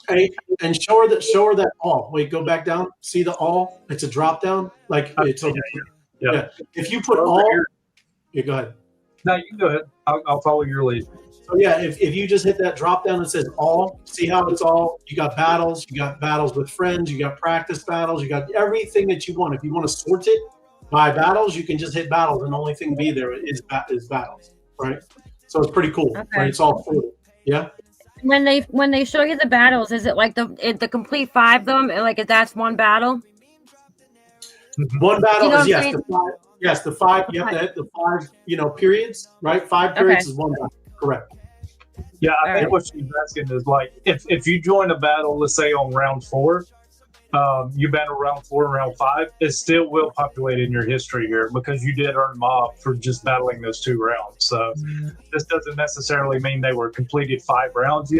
and show her that all. Wait, go back down. See the all? It's a drop down. Like it's yeah. If you put all, go ahead. No, you can go ahead. I'll follow your lead. So yeah, if you just hit that drop down that says all, see how it's all. You got battles with friends, you got practice battles, you got everything that you want. If you want to sort it by battles, you can just hit battles, and the only thing be there is battles, right? So it's pretty cool, right? It's all sorted. Yeah. When they show you the battles, is it like the complete 5 of them? Like that's one battle? One battle is yes, the 5. Yes, the 5. You have to hit the 5, periods, right? 5 periods is one battle. Correct. Yeah, I think what she's asking is like if you join a battle, let's say on round 4, you battle round 4 and round 5, it still will populate in your history here because you did earn mob for just battling those 2 rounds. So this doesn't necessarily mean they were completed 5 rounds,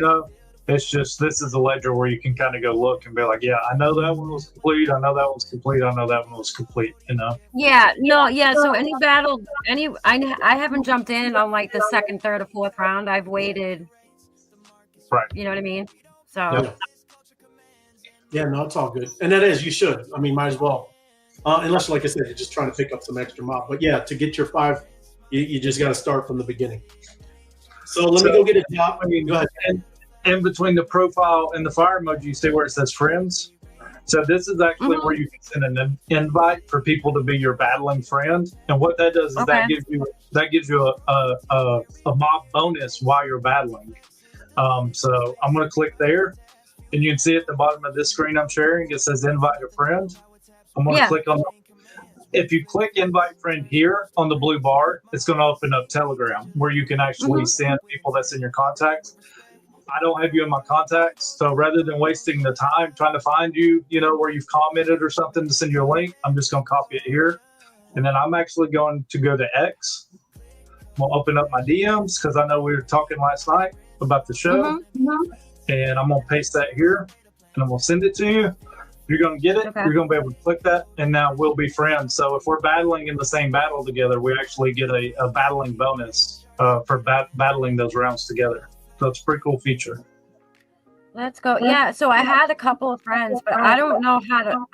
It's just this is a ledger where you can kind of go look and be like, yeah, I know that one was complete. I know that one's complete. I know that one was complete. Yeah, no, yeah. So any battle, I haven't jumped in on like the 2nd, 3rd, or 4th round. I've waited. Right. You know what I mean? So. Yeah, no, it's all good, and that is you should. I mean, might as well, unless, like I said, you're just trying to pick up some extra mob. But yeah, to get your 5, you just got to start from the beginning. So let me go get a job. Go ahead. And between the profile and the fire emoji, you see where it says friends. So this is actually where you can send an invite for people to be your battling friend. And what that does is that gives you a mob bonus while you're battling. So I'm going to click there, and you can see at the bottom of this screen I'm sharing, it says invite a friend. I'm going to click on. If you click invite friend here on the blue bar, it's going to open up Telegram where you can actually send people that's in your contacts. I don't have you in my contacts, so rather than wasting the time trying to find you, where you've commented or something to send you a link, I'm just going to copy it here. And then I'm actually going to go to X. We'll open up my DMs because I know we were talking last night about the show. And I'm going to paste that here, and I'm going to send it to you. You're going to get it. You're going to be able to click that, and now we'll be friends. So if we're battling in the same battle together, we actually get a battling bonus for battling those rounds together. So it's a pretty cool feature. Let's go. Yeah, so I had a couple of friends, but I don't know how to.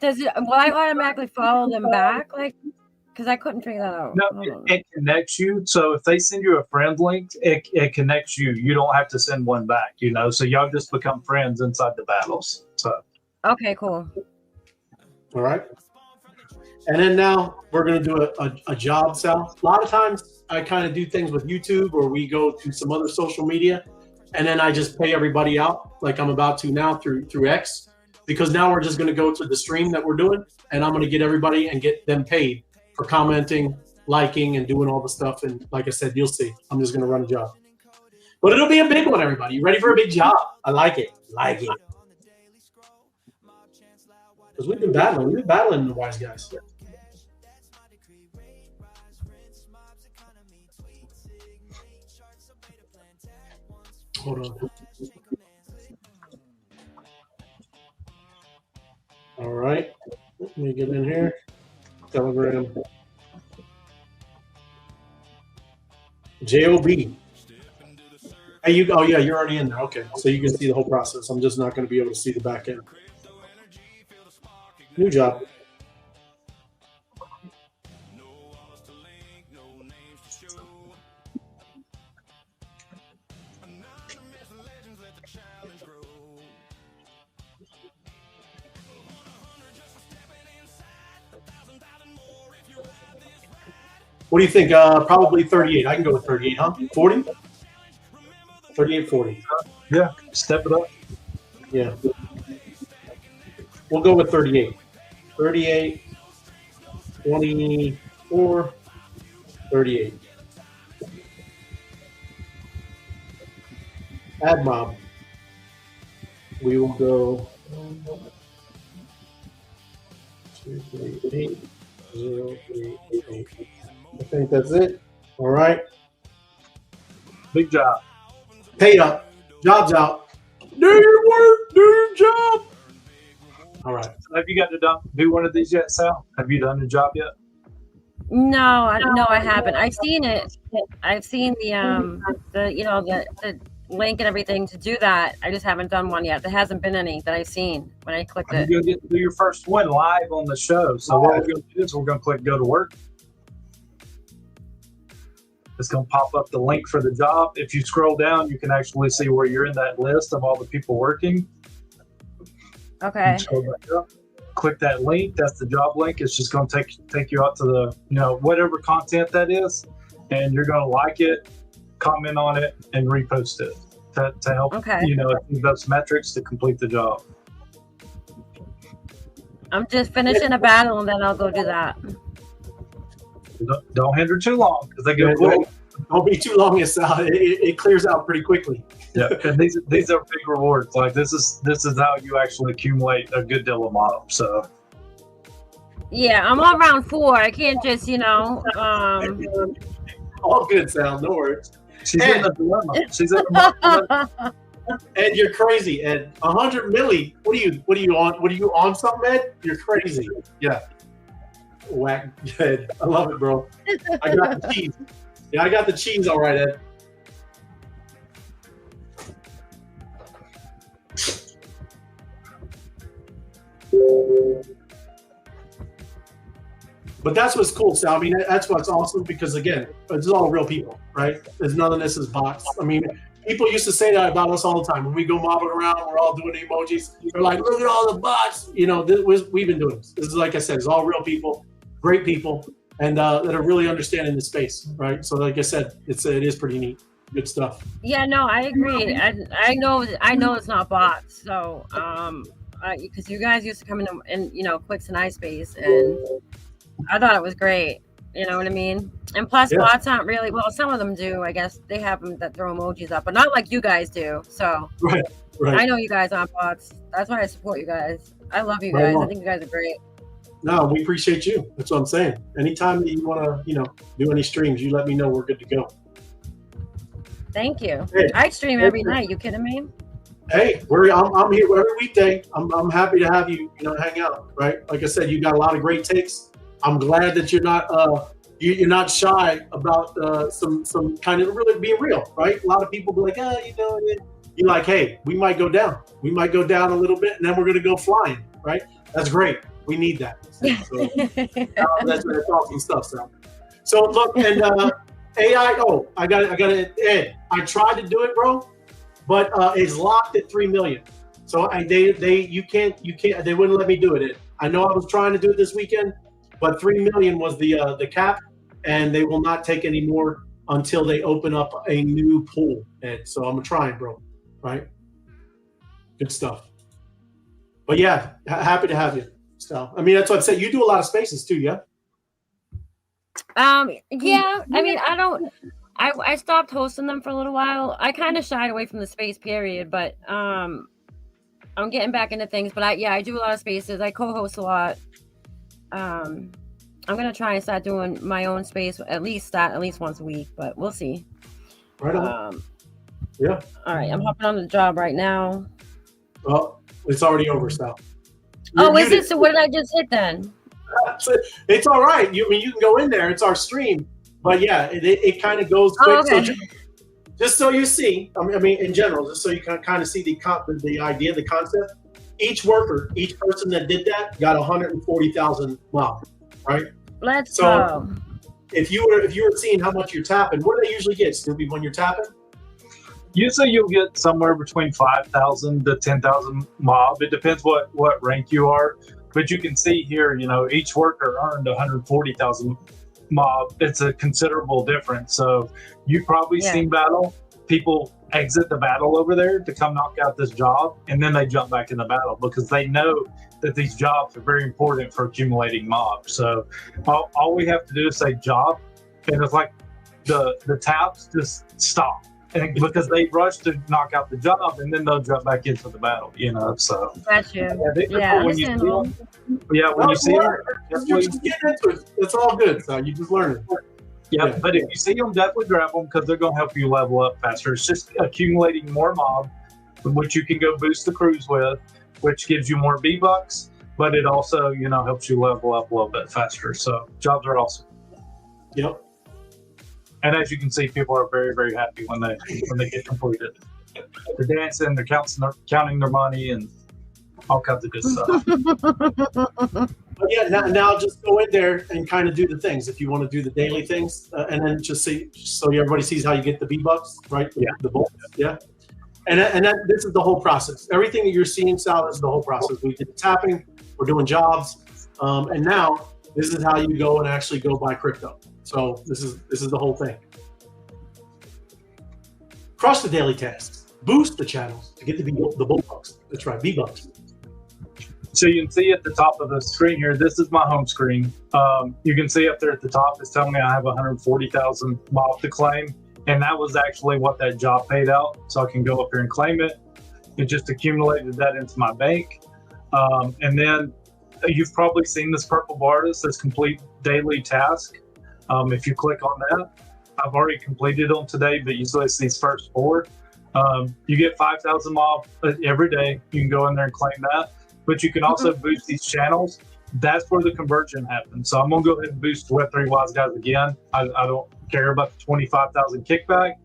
Will I automatically follow them back? Like, because I couldn't figure that out. No, it connects you. So if they send you a friend link, it connects you. You don't have to send one back, you know. So y'all just become friends inside the battles. So okay, cool. All right. And then now we're going to do a job, Sal. A lot of times I kind of do things with YouTube, or we go to some other social media, and then I just pay everybody out like I'm about to now through X, because now we're just going to go to the stream that we're doing, and I'm going to get everybody and get them paid for commenting, liking, and doing all the stuff. And like I said, you'll see. I'm just going to run a job. But it'll be a big one, everybody. You ready for a big job? I like it. Like it. Because we've been battling the wise guys. Hold on. All right. Let me get in here. Telegram. JOB. Hey, oh yeah, you're already in there. Okay, so you can see the whole process. I'm just not going to be able to see the back end. New job. What do you think? Probably 38. I can go with 38, huh? 40? 38, 40. yeah, step it up. Yeah. We'll go with 38. 38, 24, 38. Add mob. We will go 2, 3, 8, 0, 3, 8. I think that's it. All right. Big job. Paid up. Job's out. Do your work. Do your job. All right. Have you got to do one of these yet, Sal? Have you done the job yet? No, I haven't. I've seen it. I've seen the link and everything to do that. I just haven't done one yet. There hasn't been any that I've seen when I clicked it. You're going to do your first one live on the show. So what we're going to do is we're going to click go to work. It's going to pop up the link for the job. If you scroll down, you can actually see where you're in that list of all the people working. Okay. Click that link. That's the job link. It's just going to take you out to the, whatever content that is, and you're going to like it, comment on it, and repost it to help, achieve those metrics to complete the job. I'm just finishing a battle, and then I'll go do that. Don't hinder too long because they go quick. Don't be too long. It clears out pretty quickly. Yeah, and these are big rewards. Like this is how you actually accumulate a good deal of model. So Yeah, I'm on round 4. I can't just, all good, Sal. No worries. She's in the dilemma. She's in the dilemma. Ed, you're crazy. Ed, 100 milli. What are you on? What are you on something, Ed? You're crazy. Yeah. Whack, Ed. I love it, bro. I got the cheese. Yeah, I got the cheese. All right, Ed. But that's what's cool, Sal. I mean, that's what's awesome because, again, it's all real people, right? There's none of this is bots. I mean, people used to say that about us all the time. When we go mobbing around, we're all doing emojis. They're like, look at all the bots. We've been doing this. This is, like I said, it's all real people, great people, and that are really understanding the space, right? So, like I said, it is pretty neat. Good stuff. Yeah, no, I agree. I know it's not bots. So, because you guys used to come in Quicks and iSpace, and I thought it was great. You know what I mean? And plus, bots aren't really, well, some of them do. I guess they have them that throw emojis up, but not like you guys do. So right. I know you guys aren't bots. That's why I support you guys. I love you guys. I think you guys are great. No, we appreciate you. That's what I'm saying. Anytime that you want to, do any streams, you let me know. We're good to go. Thank you. Hey, I stream every night. You kidding me? Hey, I'm here every weekday. I'm happy to have you, hang out, right? Like I said, you got a lot of great takes. I'm glad that you're not you're not shy about some kind of really being real, right? A lot of people be like, you're like, hey, we might go down. We might go down a little bit, and then we're going to go flying, right? That's great. We need that. So, that's awesome stuff, Sal. So look, and AI. Oh, I got it. Ed, I tried to do it, bro, but it's locked at 3 million. So you can't. They wouldn't let me do it. Ed. I know I was trying to do it this weekend, but 3 million was the cap, and they will not take any more until they open up a new pool. Ed, so I'm trying, bro. Right? Good stuff. But yeah, happy to have you, Sal. I mean, that's what I said. You do a lot of spaces too, yeah? Yeah. I mean, I stopped hosting them for a little while. I kind of shied away from the space period, but I'm getting back into things. But I do a lot of spaces. I co-host a lot. I'm gonna try and start doing my own space at least once a week, but we'll see. Right on. Yeah. All right, I'm hopping on the job right now. Well, it's already over, Sal. Is it? So what did I just hit then? It's all right. You can go in there. It's our stream, but yeah, it kind of goes quick. Okay. So just so you see, I mean, in general, just so you can kind of see the idea, the concept. Each person that did that got 140,000 MOB, right? Let's go. If you were seeing how much you're tapping, what do they usually get, Snoopy, when you're tapping? Usually you'll get somewhere between 5,000 to 10,000 MOB. It depends what rank you are. But you can see here, each worker earned 140,000 MOB. It's a considerable difference. So you've probably seen battle. People exit the battle over there to come knock out this job, and then they jump back in the battle because they know that these jobs are very important for accumulating MOB. So all we have to do is say job, and it's like the taps just stop. And because they rush to knock out the job, and then they'll jump back into the battle, So that's you. When you see them, when you see them, you're just getting into it. It's all good. So you just learn it. Yeah, but if you see them, definitely grab them because they're going to help you level up faster. It's just accumulating more MOB, which you can go boost the cruise with, which gives you more B-Bucks, but it also, helps you level up a little bit faster. So jobs are awesome. Yep. And as you can see, people are very, very happy when they get completed. They're dancing, they're counting their money, and all kinds of good stuff. But yeah, now just go in there and kind of do the things if you want to do the daily things, and then just see so everybody sees how you get the V-Bucks, right? The bolts, yeah. And this is the whole process. Everything that you're seeing, Sal, is the whole process. We did the tapping, we're doing jobs, and now this is how you go and actually go buy crypto. So this is the whole thing. Crush the daily tasks, boost the channels to get the V-Bucks. That's right, V-Bucks. So you can see at the top of the screen here, this is my home screen. You can see up there at the top, it's telling me I have 140,000 MOB to claim. And that was actually what that job paid out. So I can go up here and claim it. It just accumulated that into my bank. And then you've probably seen this purple bar that says complete daily task. If you click on that, I've already completed them today, but usually it's these first 4. You get 5,000 MOB every day. You can go in there and claim that. But you can also boost these channels. That's where the conversion happens. So I'm going to go ahead and boost Web3 Wise Guys again. I don't care about the 25,000 kickback.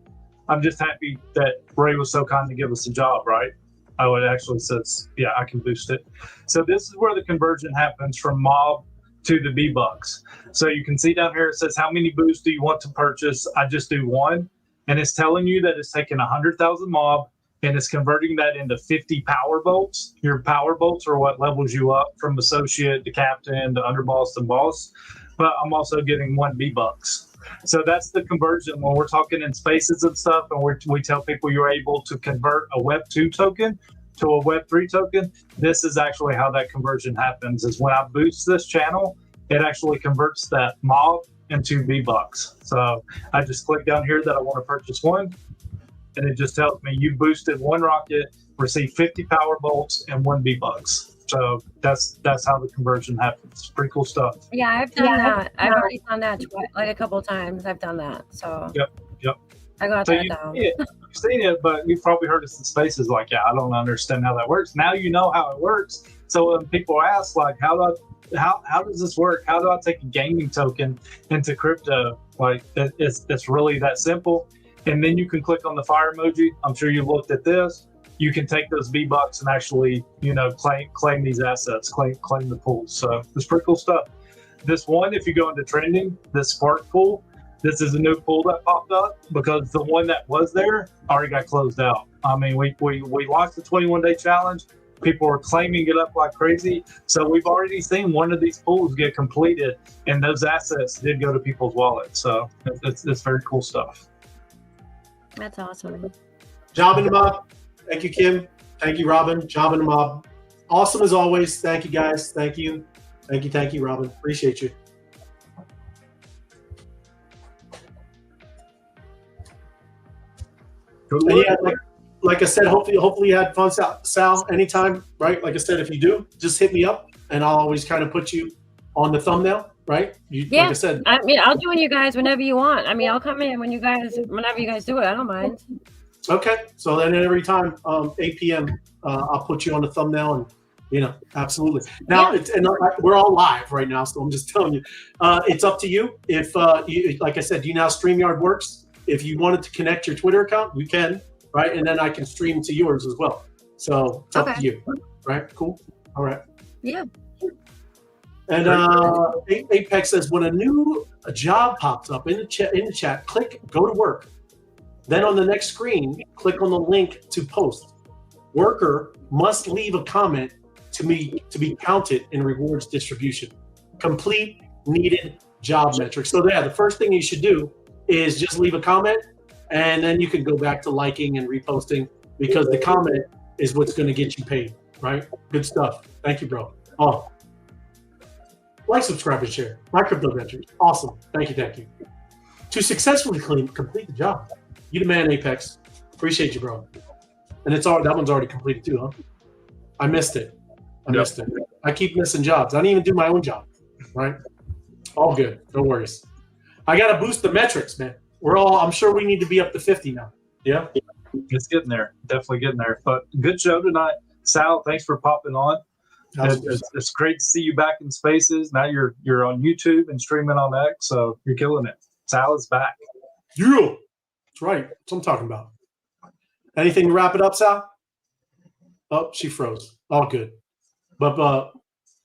I'm just happy that Ray was so kind to give us a job, right? Oh, it actually says, yeah, I can boost it. So this is where the conversion happens from MOB to the V-Bucks. So you can see down here, it says, how many boosts do you want to purchase? I just do 1. And it's telling you that it's taking 100,000 MOB and it's converting that into 50 power bolts. Your power bolts are what levels you up from associate to captain to underboss to boss. But I'm also getting 1 V-Bucks. So that's the conversion when we're talking in spaces and stuff, and we tell people you're able to convert a Web 2 token to a Web 3 token. This is actually how that conversion happens, is when I boost this channel, it actually converts that MOB into V-Bucks. So I just click down here that I want to purchase 1, and it just tells me you boosted 1 rocket, received 50 power bolts, and 1 V-Bucks. So that's how the conversion happens. Pretty cool stuff. Yeah, I've done that. I've already done that like a couple of times. I've done that. So Yep. I got that down. You've seen it, but you've probably heard us in spaces like, yeah, I don't understand how that works. Now you know how it works. So when people ask, like, how does this work? How do I take a gaming token into crypto? Like, it's really that simple. And then you can click on the fire emoji. I'm sure you've looked at this. You can take those V-Bucks and actually, claim these assets, claim the pools. So it's pretty cool stuff. This one, if you go into trending, this Spark pool, this is a new pool that popped up because the one that was there already got closed out. I mean, we launched the 21-day challenge. People were claiming it up like crazy. So we've already seen one of these pools get completed, and those assets did go to people's wallets. So it's very cool stuff. That's awesome. Job in the mob. Thank you, Kim. Thank you, Robin. Job in the mob. Awesome as always. Thank you, guys. Thank you. Thank you, Robin. Appreciate you. And yeah, like I said, hopefully you had fun, Sal. Anytime, right? Like I said, if you do, just hit me up, and I'll always kind of put you on the thumbnail, right? Yeah. Like I said, I mean, I'll join you guys whenever you want. I mean, I'll come in whenever you guys do it. I don't mind. Okay. So then every time, 8 p.m., I'll put you on the thumbnail, and absolutely. Now we're all live right now, so I'm just telling you, it's up to you. If like I said, do you know how StreamYard works? If you wanted to connect your Twitter account, you can, right? And then I can stream to yours as well. So it's up to you, right? Cool. All right. Yeah. And Apex says, when a new job pops up in the chat, click go to work. Then on the next screen, click on the link to post. Worker must leave a comment to be counted in rewards distribution. Complete needed job metrics. So the first thing you should do is just leave a comment, and then you can go back to liking and reposting, because the comment is what's going to get you paid, right? Good stuff. Thank you, bro. Oh, like, subscribe, and share. My Crypto Ventures. Awesome. Thank you. To successfully complete the job. You the man, Apex. Appreciate you, bro. And that one's already completed too, huh? I missed it. Missed it. I keep missing jobs. I didn't even do my own job, right? All good. No worries. I got to boost the metrics, man. I'm sure we need to be up to 50 now. Yeah. It's getting there. Definitely getting there. But good show tonight. Sal, thanks for popping on. It's great to see you back in spaces. Now you're on YouTube and streaming on X, so you're killing it. Sal is back. Yeah. That's right. That's what I'm talking about. Anything to wrap it up, Sal? Oh, she froze. All good. But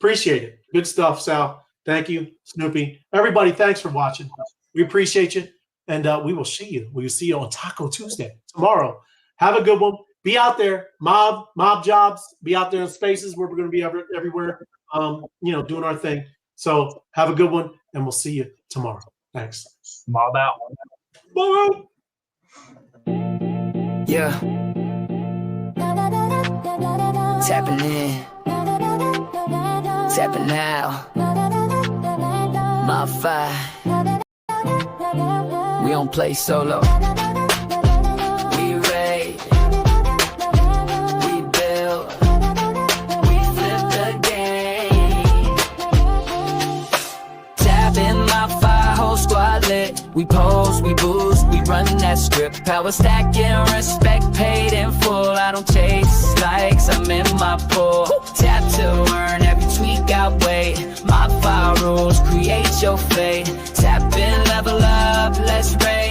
appreciate it. Good stuff, Sal. Thank you, Snoopy. Everybody, thanks for watching. We appreciate you. And we will see you. We will see you on Taco Tuesday tomorrow. Have a good one. Be out there, mob jobs. Be out there in spaces where we're going to be everywhere, doing our thing. So have a good one, and we'll see you tomorrow. Thanks. Mob out. Mob out. Yeah. Tapping in. Tapping now. MOBFI. We don't play solo. We raid. We build. We flip the game. Tap in MOBFI, whole squad lit. We pose, we boost, we run that script. Power stacking, respect paid in full. I don't chase likes, I'm in my pool. Tap to earn, every tweak outweigh. MOBFI rules, create your fate. Tap in, level up, let's raid.